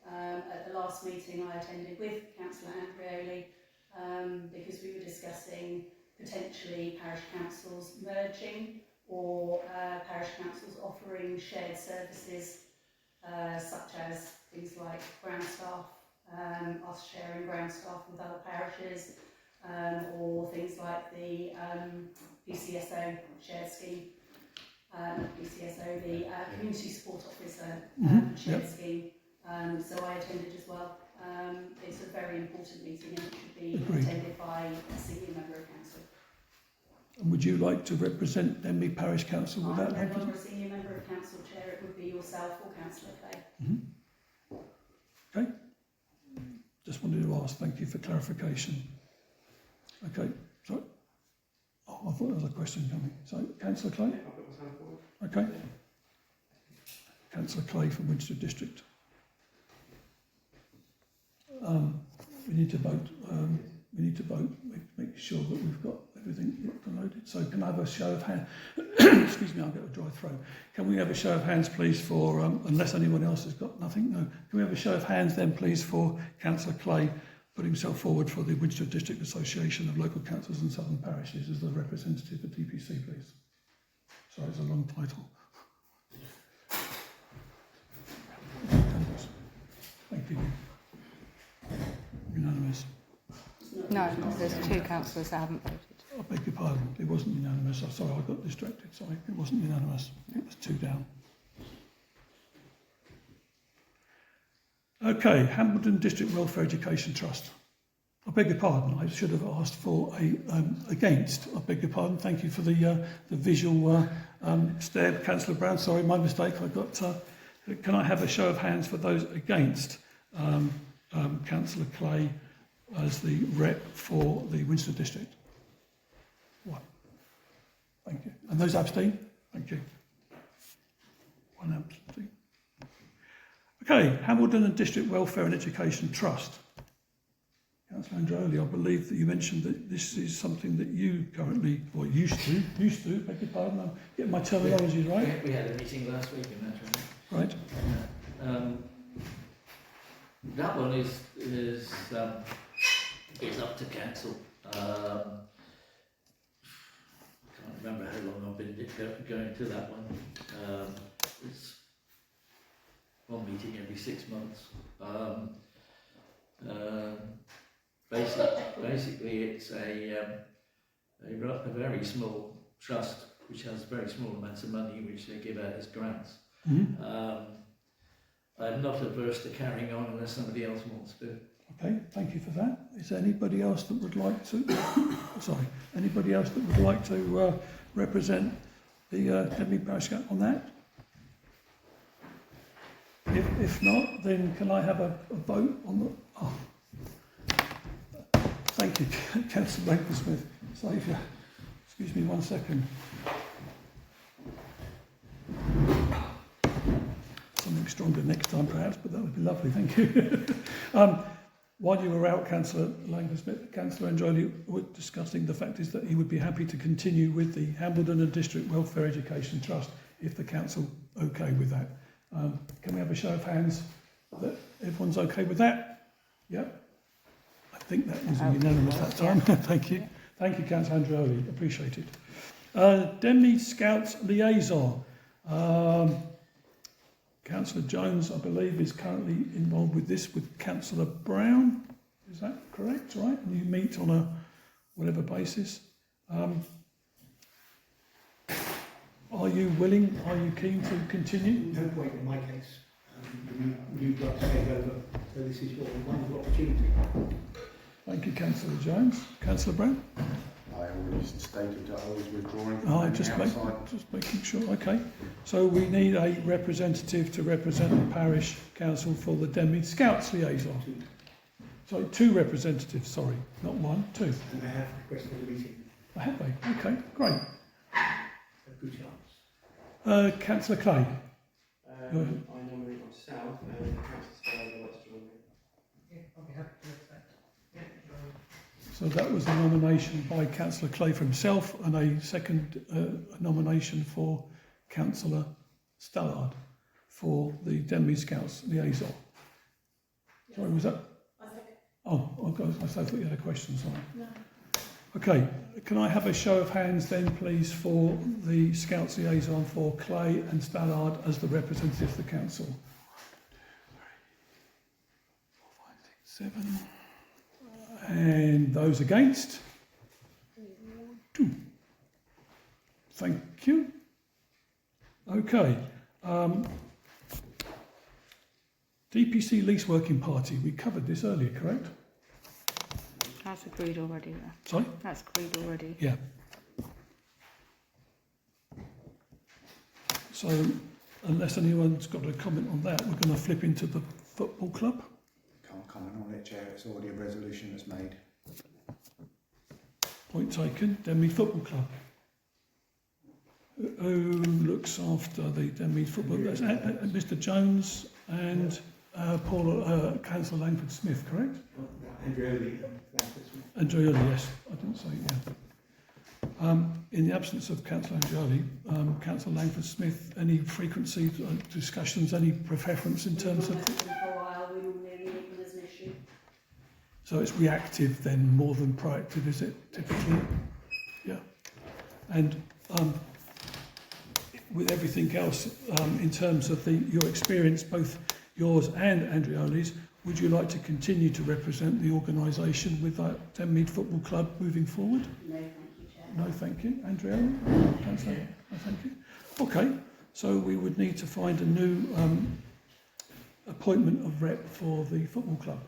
At the last meeting I attended with Councillor Andreoli because we were discussing potentially parish councils merging or parish councils offering shared services such as things like ground staff, us sharing ground staff with other parishes, or things like the PCSO shared scheme, PCSO, the Community Support Officer shared scheme. So I attended as well. It's a very important meeting and it should be attended by a senior member of council. And would you like to represent Denby Parish Council with that? I'm no longer a senior member of council, Chair. It would be yourself or Councillor Clay. Mm-hmm. Okay. Just wanted to ask, thank you for clarification. Okay, so, I thought there was a question coming. So, Councillor Clay? I'll put my hand forward. Okay. Councillor Clay from Winchester District. We need to vote. Make sure that we've got everything loaded. So, can I have a show of hands? Excuse me, I've got a dry throat. Can we have a show of hands, please, for unless anyone else has got nothing? No. Can we have a show of hands then, please, for Councillor Clay put himself forward for the Winchester District Association of Local Councils and Southern Parishes as the representative of DPC, please. Sorry, it's a long title. Thank you. Unanimous. No, there's 2 councillors that haven't voted. I beg your pardon, it wasn't unanimous. I'm sorry, I got distracted. Sorry, it wasn't unanimous. It was 2 down. Okay, Hambledon District Welfare Education Trust. I beg your pardon, I should have asked for a against. I beg your pardon, thank you for the visual stare, Councillor Brown. Sorry, my mistake. I got. Can I have a show of hands for those against Councillor Clay as the rep for the Winchester District? 1. Thank you. And those abstain? Thank you. 1 abstain. Okay, Hambledon and District Welfare and Education Trust. Councillor Andreoli, I believe that you mentioned that this is something that you currently, or used to, beg your pardon, I'm getting my terminology right. We had a meeting last week in that Right. That one is up to council. I can't remember how long I've been going to that one. It's one meeting every 6 months. Basically, it's a very small trust which has very small amounts of money which they give out as grants. Mm-hmm. I'm not averse to carrying on unless somebody else wants to. Okay, thank you for that. Is there anybody else that would like to? Anybody else that would like to represent the Denby Parish on that? If not, then can I have a vote on the? Oh. Thank you, Councillor Langford-Smith. Saviour. Excuse me 1 second. Something stronger next time perhaps, but that would be lovely, thank you. While you were out, Councillor Langford-Smith, Councillor Androli was discussing the fact is that he would be happy to continue with the Hambledon and District Welfare Education Trust if the council okay with that. Can we have a show of hands that everyone's okay with that? Yeah. I think that was unanimous that time. Thank you. Thank you, Councillor Androli. Appreciate it. Denmead Scouts Liaison. Councillor Jones, I believe, is currently involved with this with Councillor Brown. Is that correct, right? And you meet on a whatever basis. Are you willing, are you keen to continue? No point in my case. You'd like to take over, so this is your wonderful opportunity. Thank you, Councillor Jones. Councillor Brown? I already stated that I was withdrawing from Oh, the outside. just making sure. Okay. So we need a representative to represent the parish council for the Denmead Scouts liaison. Sorry, 2 representatives. Sorry, not 1, 2. And they have requested a meeting. Have they? Okay, great. A good chance. Councillor Clay. I nominate myself and Councillor Sparrow would like to join me. Yeah, I'll be happy to accept. Yeah, So that was a nomination by Councillor Clay for himself and a second nomination for Councillor Stallard for the Denmead Scouts liaison. Sorry, was that? Oh, I thought you had a question, sorry. No. Okay, can I have a show of hands then, please, for the Scouts liaison for Clay and Stallard as the representatives of the council? 1, 2, 3, 4, 5, 6, 7. And those against? 2. Thank you. Okay. DPC Lease Working Party. We covered this earlier, correct? That's agreed already there. Sorry? That's agreed already. Yeah. So, unless anyone's got a comment on that, we're going to flip into the football club. Can't comment on it, Chair. It's already a resolution that's made. Point taken. Denmead Football Club. Who looks after the Denmead Football? That's Mr. Jones and Councillor Langford-Smith, correct? Andreoli, Langford-Smith. Andreoli, yes. I didn't say yeah. In the absence of Councillor Andreoli, Councillor Langford-Smith, any frequency discussions, any preference in terms of... For a while, we normally meet when there's an issue. So it's reactive then more than proactive, is it, typically? Yeah. And with everything else, in terms of your experience, both yours and Andreoli's, would you like to continue to represent the organisation with that Denmead Football Club moving forward? No, thank you, Chair. No, thank you. Andreoli? Councillor? No, thank you. Okay, so we would need to find a new appointment of rep for the football club.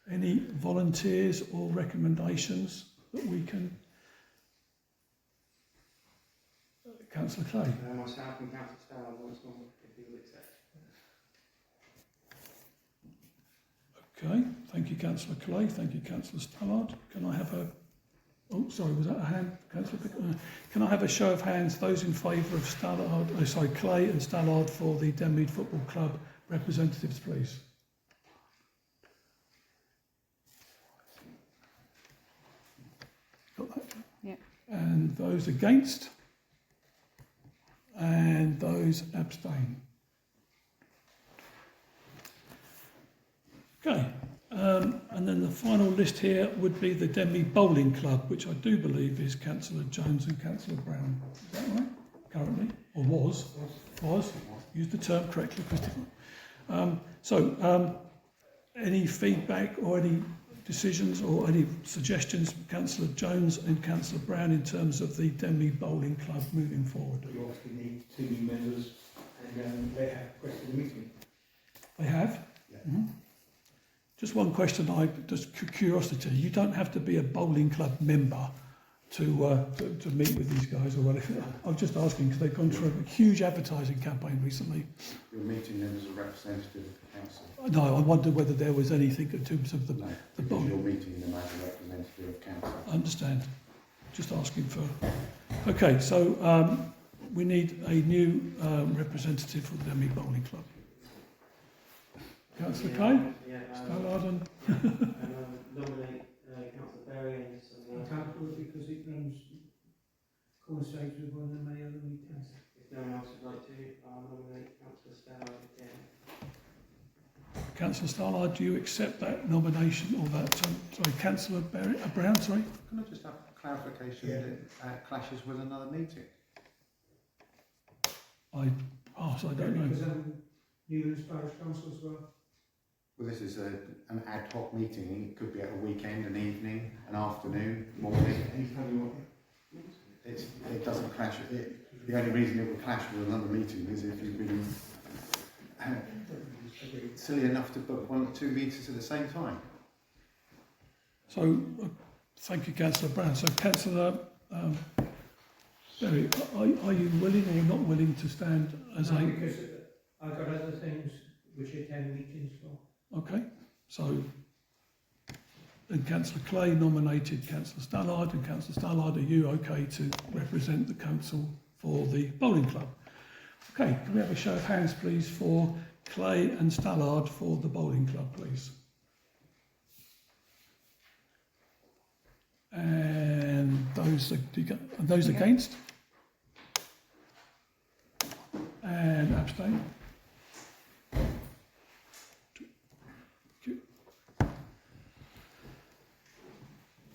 Any volunteers or recommendations that we can... Councillor Clay? Myself and Councillor Stallard once more, if you will accept. Okay, thank you, Councillor Clay. Thank you, Councillor Stallard. Can I have a... Oh, sorry, was that a hand? Councillor can I have a show of hands, those in favour of Stallard, Clay and Stallard for the Denmead Football Club representatives, please? Got that? Yeah. And those against? And those abstain. Okay, and then the final list here would be the Denmead Bowling Club, which I do believe is Councillor Jones and Councillor Brown. Is that right? Currently, or was? Use the term correctly, Christopher. Any feedback or any decisions or any suggestions from Councillor Jones and Councillor Brown in terms of the Denmead Bowling Club moving forward? You obviously need 2 new members, and they have requested a meeting. They have? Yeah. Mm-hmm. Just one question, just curiosity. You don't have to be a bowling club member to meet with these guys or whatever. I'm just asking because they've gone through a huge advertising campaign recently. You're meeting them as a representative of the council. No, I wondered whether there was anything in terms of the No, the because bond. you're meeting them as a representative of council. I understand. Just asking for. Okay, so we need a new representative for the Denby Bowling Club. Councillor Kay, Yeah, Stallard and nominate Councillor Berry and some. I can't do it because it runs, coincides with one of my other meetings. If no one else would like to, I'll nominate Councillor Stallard again. Councillor Stallard, do you accept that nomination or that? Sorry, Councillor Brown. Sorry. Can I just have clarification that clashes with another meeting? I don't know. Because I'm Newlands Parish Council as well. Well, this is an ad hoc meeting. It could be at a weekend, an evening, an afternoon, morning. It doesn't clash. The only reason it would clash with another meeting is if you've been silly enough to book 1 or 2 meetings at the same time. So, thank you, Councillor Brown. So, Councillor Berry, are you willing or not willing to stand as No, a... because I've got other things which I attend meetings for. Okay, so then Councillor Clay nominated Councillor Stallard, and Councillor Stallard, are you okay to represent the council for the bowling club? Okay, can we have a show of hands, please, for Clay and Stallard for the bowling club, please? And those against? And abstain?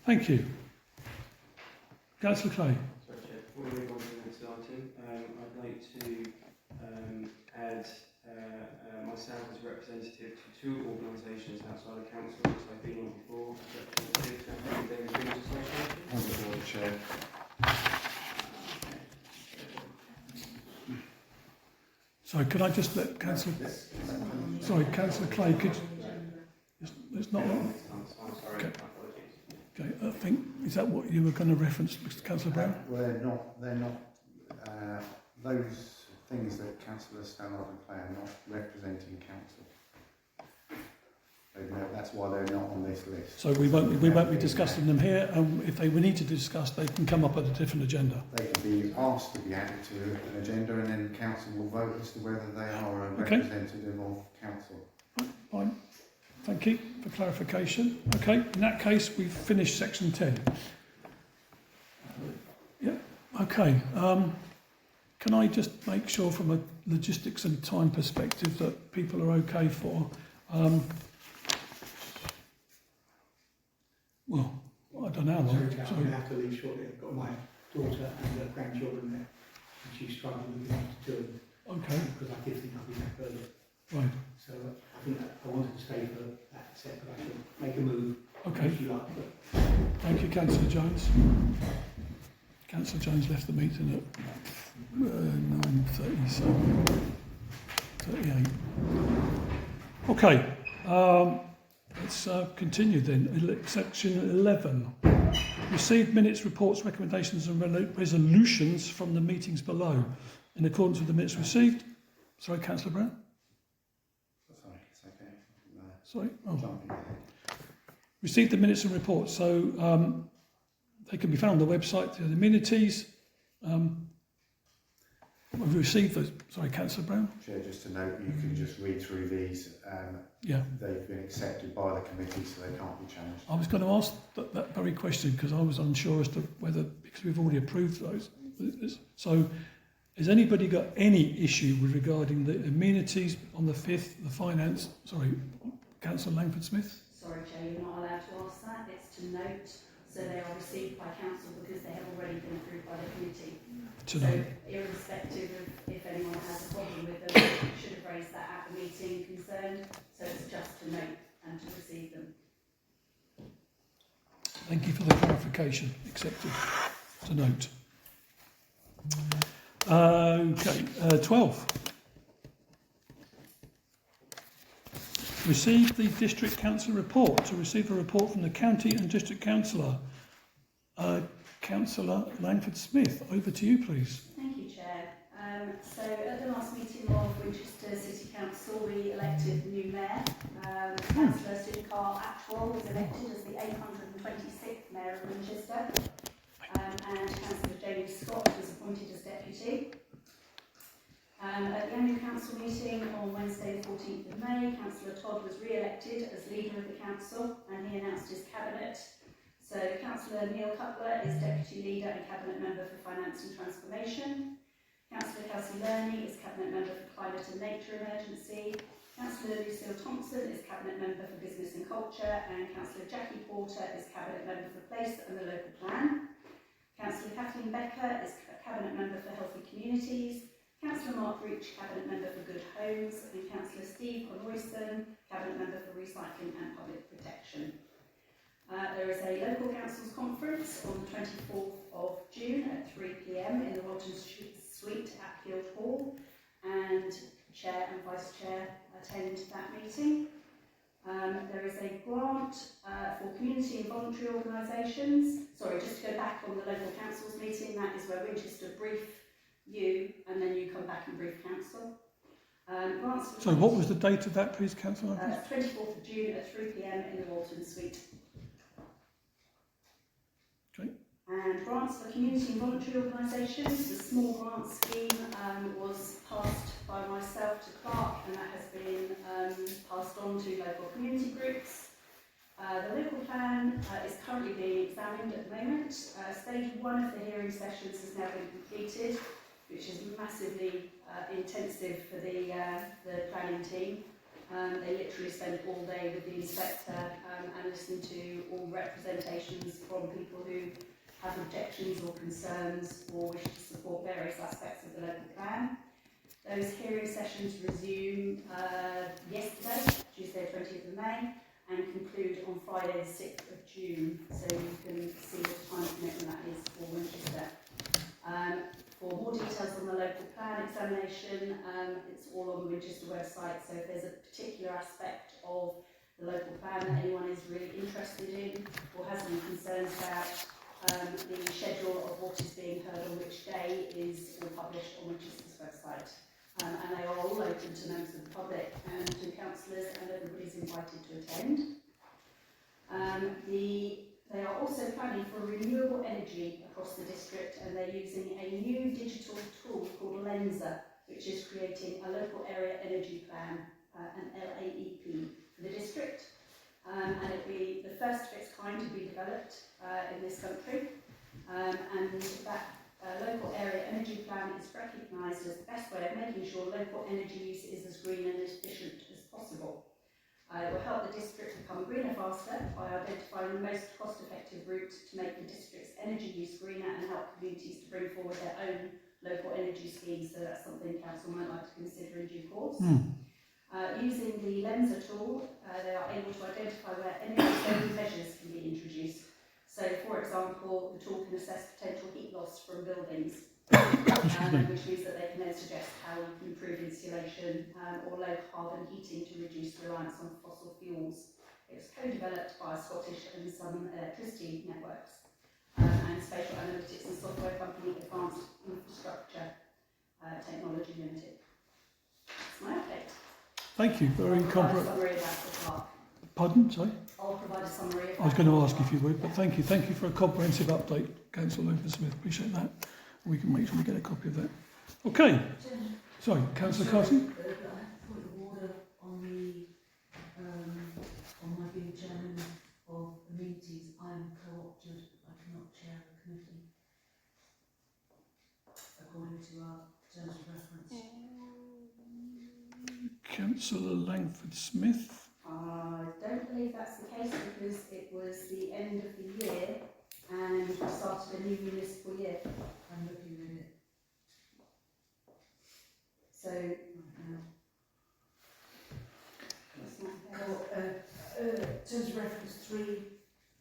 Thank you. Councillor Clay. Sorry, Chair, before we move on to the next item, I'd like to add myself as a representative to 2 organisations outside of council which I've been on before, representative to the Davis Village Association. On the board, Chair. Sorry, could I just let Councillor... Sorry, Councillor Clay, could... It's not... I'm sorry, Okay. apologies. Okay, I think, is that what you were going to reference, Mr Councillor Brown? Well, they're not, those things that Councillor Stallard and Clay are not representing council. That's why they're not on this list. So we won't be discussing them here, and if we need to discuss, they can come up at a different agenda. They can be asked to be added to an agenda and then council will vote as to whether they are a Okay. representative of council. Fine. Thank you for clarification. Okay, in that case, we've finished section 10. Yeah, okay. Can I just make sure from a logistics and time perspective that people are okay for... well, I don't know how long. Sorry, I'm going to have to leave shortly. I've got my daughter and grandchildren there, and she's struggling with the children. Okay, Because I did think I'd be back earlier. right. So I think I wanted to stay for that set, but I should make a move. Okay, If you like, but thank you, Councillor Jones. Councillor Jones left the meeting at 9:37, 38. Okay, let's continue then. Section 11. Received minutes, reports, recommendations and resolutions from the meetings below. In accordance with the minutes received. Sorry, Councillor Brown? Sorry, it's okay. Sorry? Oh. Jumping ahead. Received the minutes and reports, so they can be found on the website, the amenities. We've received those. Sorry, Councillor Brown? Chair, just to note, you can just read through these. Yeah. They've been accepted by the committee, so they can't be changed. I was going to ask that very question because I was unsure as to whether, because we've already approved those. So, has anybody got any issue with regarding the amenities on the 5th, the finance? Sorry, Councillor Langford Smith? Sorry, Chair, you're not allowed to ask that. It's to note, so they are received by council because they have already been approved by the committee. To So, note. irrespective of if anyone has a problem with them, you should have raised that at the meeting concerned. So it's just to note and to receive them. Thank you for the clarification. Accepted. To note. Okay, 12. Received the District Council report. To receive a report from the County and District Councillor. Councillor Langford-Smith, over to you, please. Thank you, Chair. So at the last meeting of Winchester City Council, we elected the new mayor. Councillor Sudhakar Atwal was elected as the 826th Mayor of Winchester, and Councillor Jamie Scott was appointed as deputy. At the annual council meeting on Wednesday the 14th of May, Councillor Todd was re-elected as leader of the council, and he announced his cabinet. So Councillor Neil Cutler is deputy leader and cabinet member for finance and transformation. Councillor Kelsey Lerney is cabinet member for climate and nature emergency. Councillor Lucille Thompson is cabinet member for business and culture, and Councillor Jackie Porter is cabinet member for place and the local plan. Councillor Kathleen Becker is cabinet member for healthy communities. Councillor Mark Reach, cabinet member for good homes, and Councillor Steve Conroyston, cabinet member for recycling and public protection. There is a local councils conference on the 24th of June at 3 p.m. in the Walton Suite at Guildhall, and Chair and Vice Chair attend that meeting. There is a grant for community and voluntary organisations. Sorry, just to go back on the local councils meeting, that is where Winchester brief you and then you come back and brief council. So what was the date of that, please, Councillor? 24th of June at 3 p.m. in the Walton Suite. Okay. And grants for community and voluntary organisations. The small grant scheme was passed by myself to Clark, and that has been passed on to local community groups. The local plan is currently being examined at the moment. Stage 1 of the hearing sessions has now been completed, which is massively intensive for the planning team. They literally spent all day with the inspector and listened to all representations from people who have objections or concerns or wish to support various aspects of the local plan. Those hearing sessions resume yesterday, Tuesday 20th of May, and conclude on Friday the 6th of June, so you can see the time commitment that is for Winchester. For more details on the local plan examination, it's all on the Winchester website, so if there's a particular aspect of the local plan that anyone is really interested in or has any concerns about, the schedule of what is being heard on which day is all published on Winchester's website. And they are all open to members of the public and to councillors, and everybody's invited to attend. They are also planning for renewable energy across the district, and they're using a new digital tool called Lensa, which is creating a local area energy plan, an LAEP, for the district. And it'll be the first of its kind to be developed in this country. And that local area energy plan is recognised as the best way of making sure local energy use is as green and as efficient as possible. It will help the district become greener faster by identifying the most cost-effective route to make the district's energy use greener and help communities to bring forward their own local energy schemes. So that's something council might like to consider in due course. Using the Lensa tool, they are able to identify where energy-saving measures can be introduced. So, for example, the tool can assess potential heat loss from buildings, which means that they can then suggest how you can improve insulation or low carbon heating to reduce reliance on fossil fuels. It was co-developed by Scottish and Southern Electricity Networks and spatial analytics and software company Advanced Infrastructure Technology Limited. That's my update. Thank you. Very comprehensive. Pardon, sorry? I'll provide a summary. I was going to ask if you would, but thank you. Thank you for a comprehensive update, Councillor Langford-Smith. Appreciate that. We can make sure we get a copy of that. Okay. Sorry, Councillor Carson. I have a point of order on the on my being chairman of amenities. I am co-opted. I cannot chair a committee according to our terms of reference. Councillor Langford-Smith. I don't believe that's the case because it was the end of the year and we started a new municipal year. I'm looking at it. So, terms of reference 3,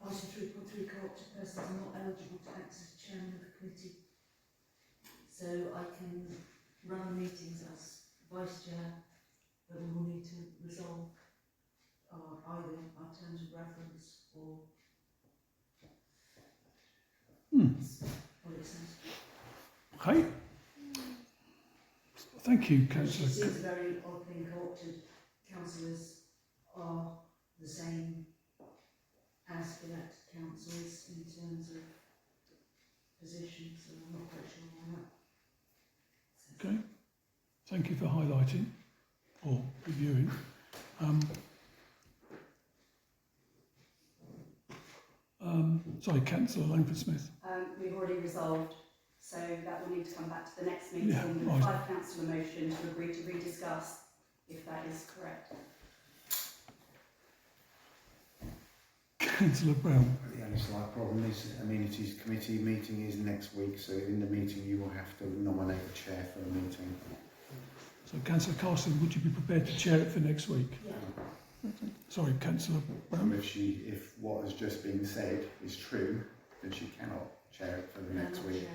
item 3.3, co-opted persons are not eligible to act as chairman of the committee. So I can run meetings as vice chair, but we will need to resolve either our terms of reference or That's what it says. Okay. Thank you, It Councillor. seems a very odd thing, co-opted councillors are the same as elected councillors in terms of position, so I'm not quite sure why that. Okay. Thank you for highlighting or reviewing. Sorry, Councillor Langford-Smith. We've already resolved, so that will need to come back to the next meeting Yeah, with right. 5 councillor motion to agree to rediscuss, if that is correct. Councillor Brown. The only slight problem is the Amenities Committee meeting is next week, so in the meeting you will have to nominate a chair for the meeting. So, Councillor Carson, would you be prepared to chair it for next week? Yeah. Sorry, Councillor So Brown. if what has just been said is true, then she cannot chair it for the next week.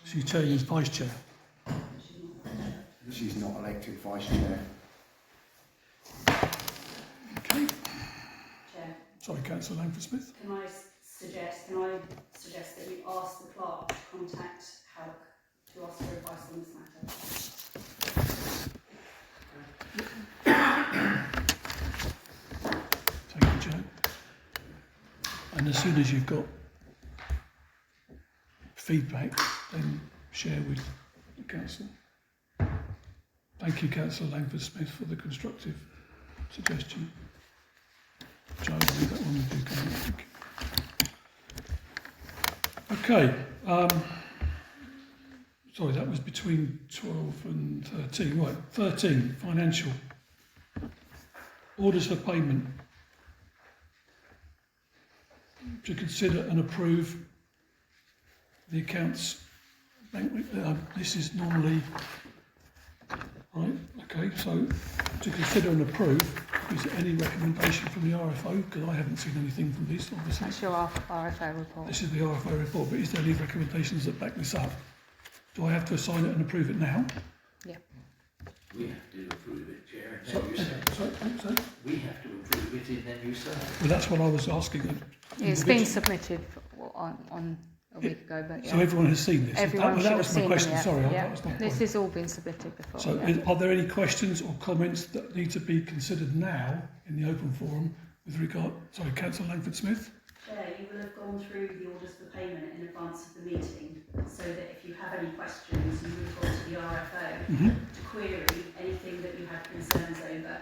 She's chairing as vice chair. She's not elected vice chair. Okay. Chair, Sorry, Councillor Langford-Smith. can I suggest that you ask the clerk to contact HALC to ask for advice on this matter? Thank you, Joe. And as soon as you've got feedback, then share with the council. Thank you, Councillor Langford-Smith, for the constructive suggestion. Joe, I'll leave that one with you. Okay. Sorry, that was between 12 and 13. Right, 13, financial. Orders for payment. To consider and approve the accounts. This is normally, right, okay, so to consider and approve, is there any recommendation from the RFO? Because I haven't seen anything from this, obviously. That's your RFO report. This is the RFO report, but is there any recommendations that back this up? Do I have to assign it and approve it now? Yeah. We have to approve it, Chair, and So, then you say. so, We have to approve it and then you say. well, that's what I was asking. It's been submitted on a week ago, but So yeah. everyone has seen this? Everyone should that have was my seen question, them, yeah. sorry, Yeah. that was my This point. has all been submitted before. So yeah. are there any questions or comments that need to be considered now in the open forum with regard, sorry, Councillor Langford-Smith? Chair, you will have gone through the orders for payment in advance of the meeting, so that if you have any questions, you would have gone to the RFO to query anything that you had concerns over.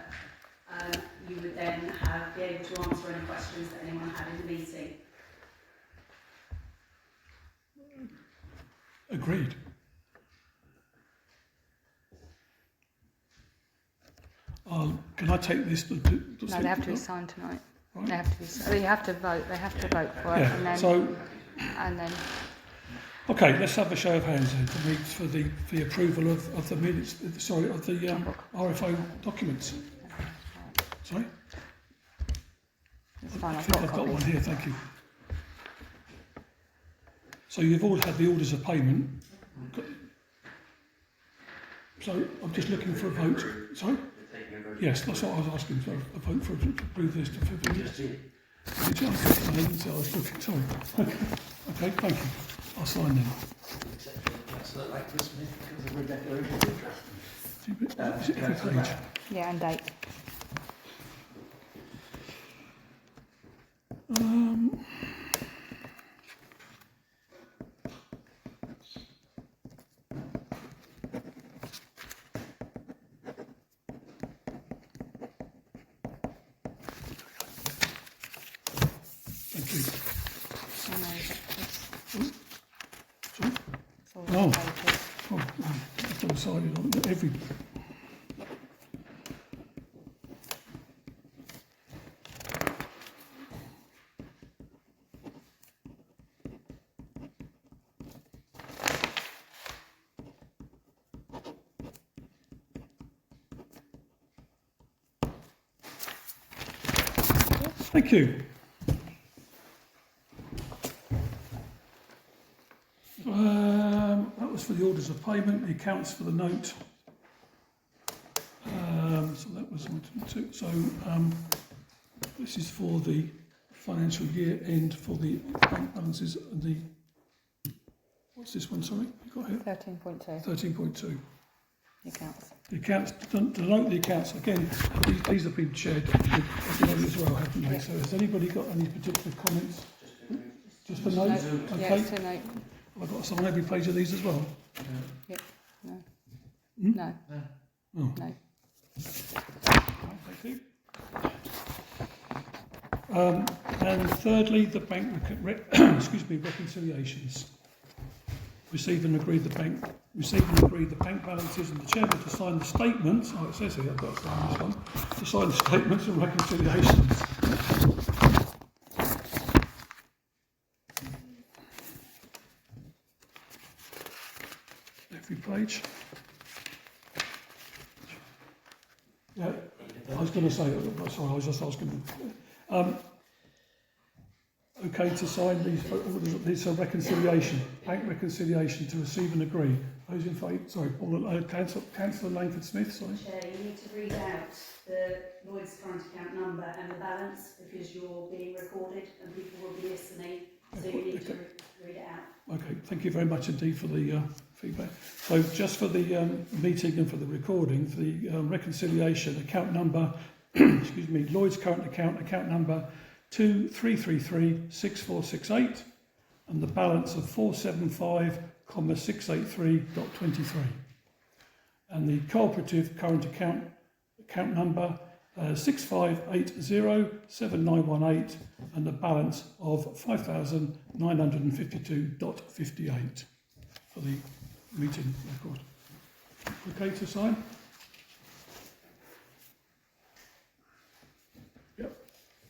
You would then be able to answer any questions that anyone had in the meeting. Agreed. Can I take this to No, they have to be signed tonight. Right. They have to be. You have to vote. They have to vote for it, Yeah, and then so, and then okay, let's have a show of hands then for the approval of the minutes, sorry, of the RFO documents. Sorry? it's fine. I I've think got I've got one copies. here, thank you. So you've all had the orders of payment. So I'm just looking for a vote. Sorry? Yes, that's what I was asking. So a vote for to approve this to 15 minutes. I didn't say I was looking. Sorry. Okay, thank you. I'll sign them. Councillor Langford-Smith, because of the declaration of interest. Is it every page? Yeah, and date. Thank you. I know, but Sorry? it's all Oh. pages. Oh, I've decided on every. Thank you. That was for the orders of payment, the accounts for the note. So that was item 2. So this is for the financial year end for the bank balances and the What's this one, sorry? You got here? 13.2, 13.2. the accounts. The accounts, to note the accounts, again, these have been shared with everybody as well, haven't they? Yeah. So has anybody got any particular comments? Just a note? Yeah, Okay. it's a note. I've got to sign every page of these as well. No. Hmm? No. Oh. No. Thank you. And thirdly, the bank reconciliations. Receive and agree the bank balances and the chairman to sign the statements. Oh, it says here, I've got to sign this one. To sign the statements and reconciliations. Every page. Yeah, I was going to say, sorry, I was just asking. Okay, to sign these reconciliation, bank reconciliation to receive and agree. Those in favour, sorry, Councillor Langford Smith, sorry. Chair, you need to read out the Lloyd's current account number and the balance because you're being recorded and people will be listening, so you need to read it out. Okay, thank you very much indeed for the feedback. So just for the meeting and for the recording, for the reconciliation, account number, excuse me, Lloyd's current account number 23336468 and the balance of 475,683.23. And the cooperative current account number 65807918 and the balance of 5,952.58 for the meeting record. Okay to sign? Yep.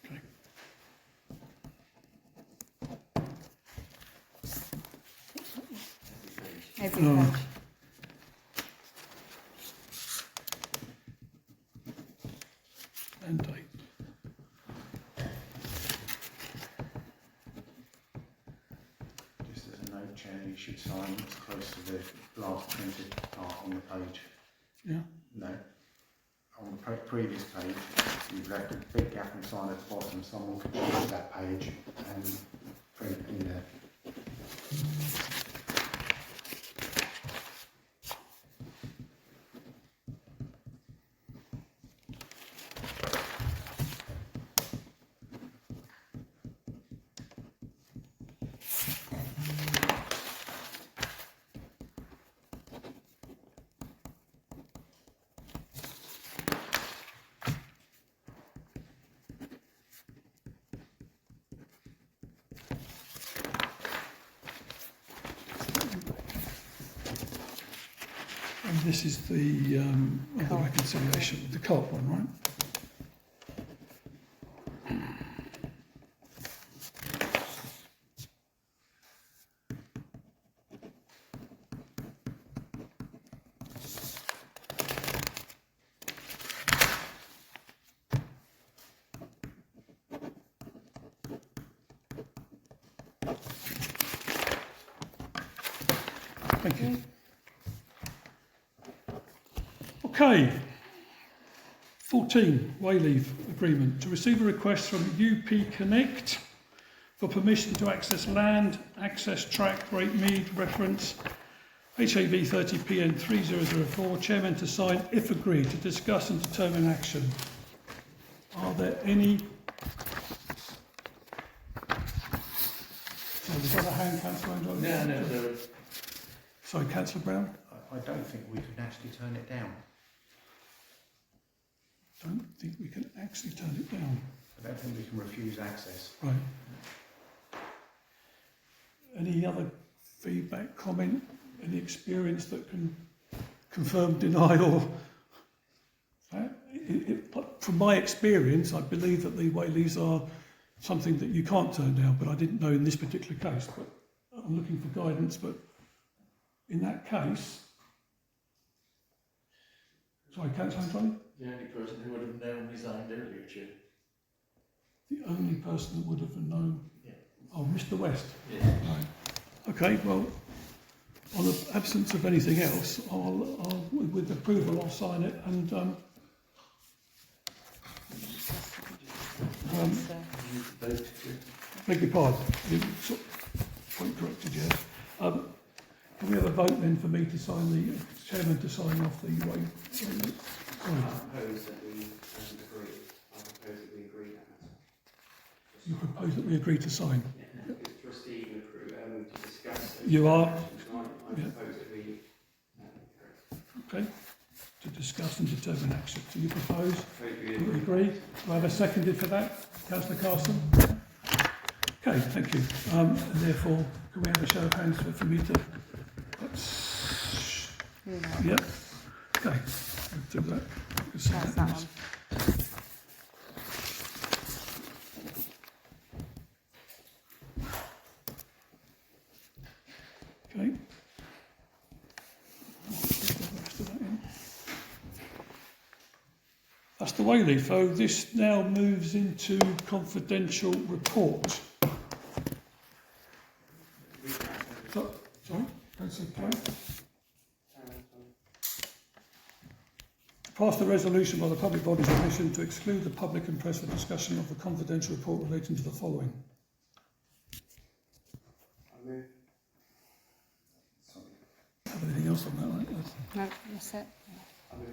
Okay. Every No. page. And date. Just as a note, Chair, you should sign as close to the last printed part on the page. Yeah. No. On the previous page, you've left a big gap and sign at the bottom. Someone could use that page and print in there. And this is the Co-op. reconciliation, the co-op one, right? Thank you. Okay. 14, way leave agreement. To receive a request from UP Connect for permission to access land, access track, Great Mead, reference HAB 30PN 3004, chairman to sign if agreed to discuss and determine action. Are there any... So we've got a hand, Councillor Andrew? No. Sorry, Councillor Brown? I don't think we can actually turn it down. Don't think we can actually turn it down. I don't think we can refuse access. Right. Any other feedback, comment, any experience that can confirm, deny, or... From my experience, I believe that the wayleaves are something that you can't turn down, but I didn't know in this particular case. But I'm looking for guidance, but in that case... Sorry, Councillor Anthony? The only person who would have known resigned earlier, Chair. The only person that would have known... Yeah. Oh, Mr. West? Yeah. Right. Okay, well, on the absence of anything else, with approval, I'll sign it and beg your pardon, you sort of point corrected, yes. Can we have a vote then for me to sign the chairman to sign off the way? Sorry. propose that we agree. I propose that we agree that. You propose that we agree to sign. Yeah, it's trustee and to discuss. You are? I Yeah. propose that we agree. Okay. To discuss and determine action. Do you propose? Hope we Do you agree. agree? Do I have a seconded for that? Councillor Carson? Okay, thank you. And therefore, can we have a show of hands for me to... Yep. Okay, we'll do that. We'll see That's that that next. one. Okay. I'll put the rest of that in. That's the way, Lefo. This now moves into confidential report. Sorry, that's okay. To pass the resolution by the public body's admission to exclude the public and press for discussion of the confidential report relating to the following. I move. Have anything else on that, right? No, that's it. I move.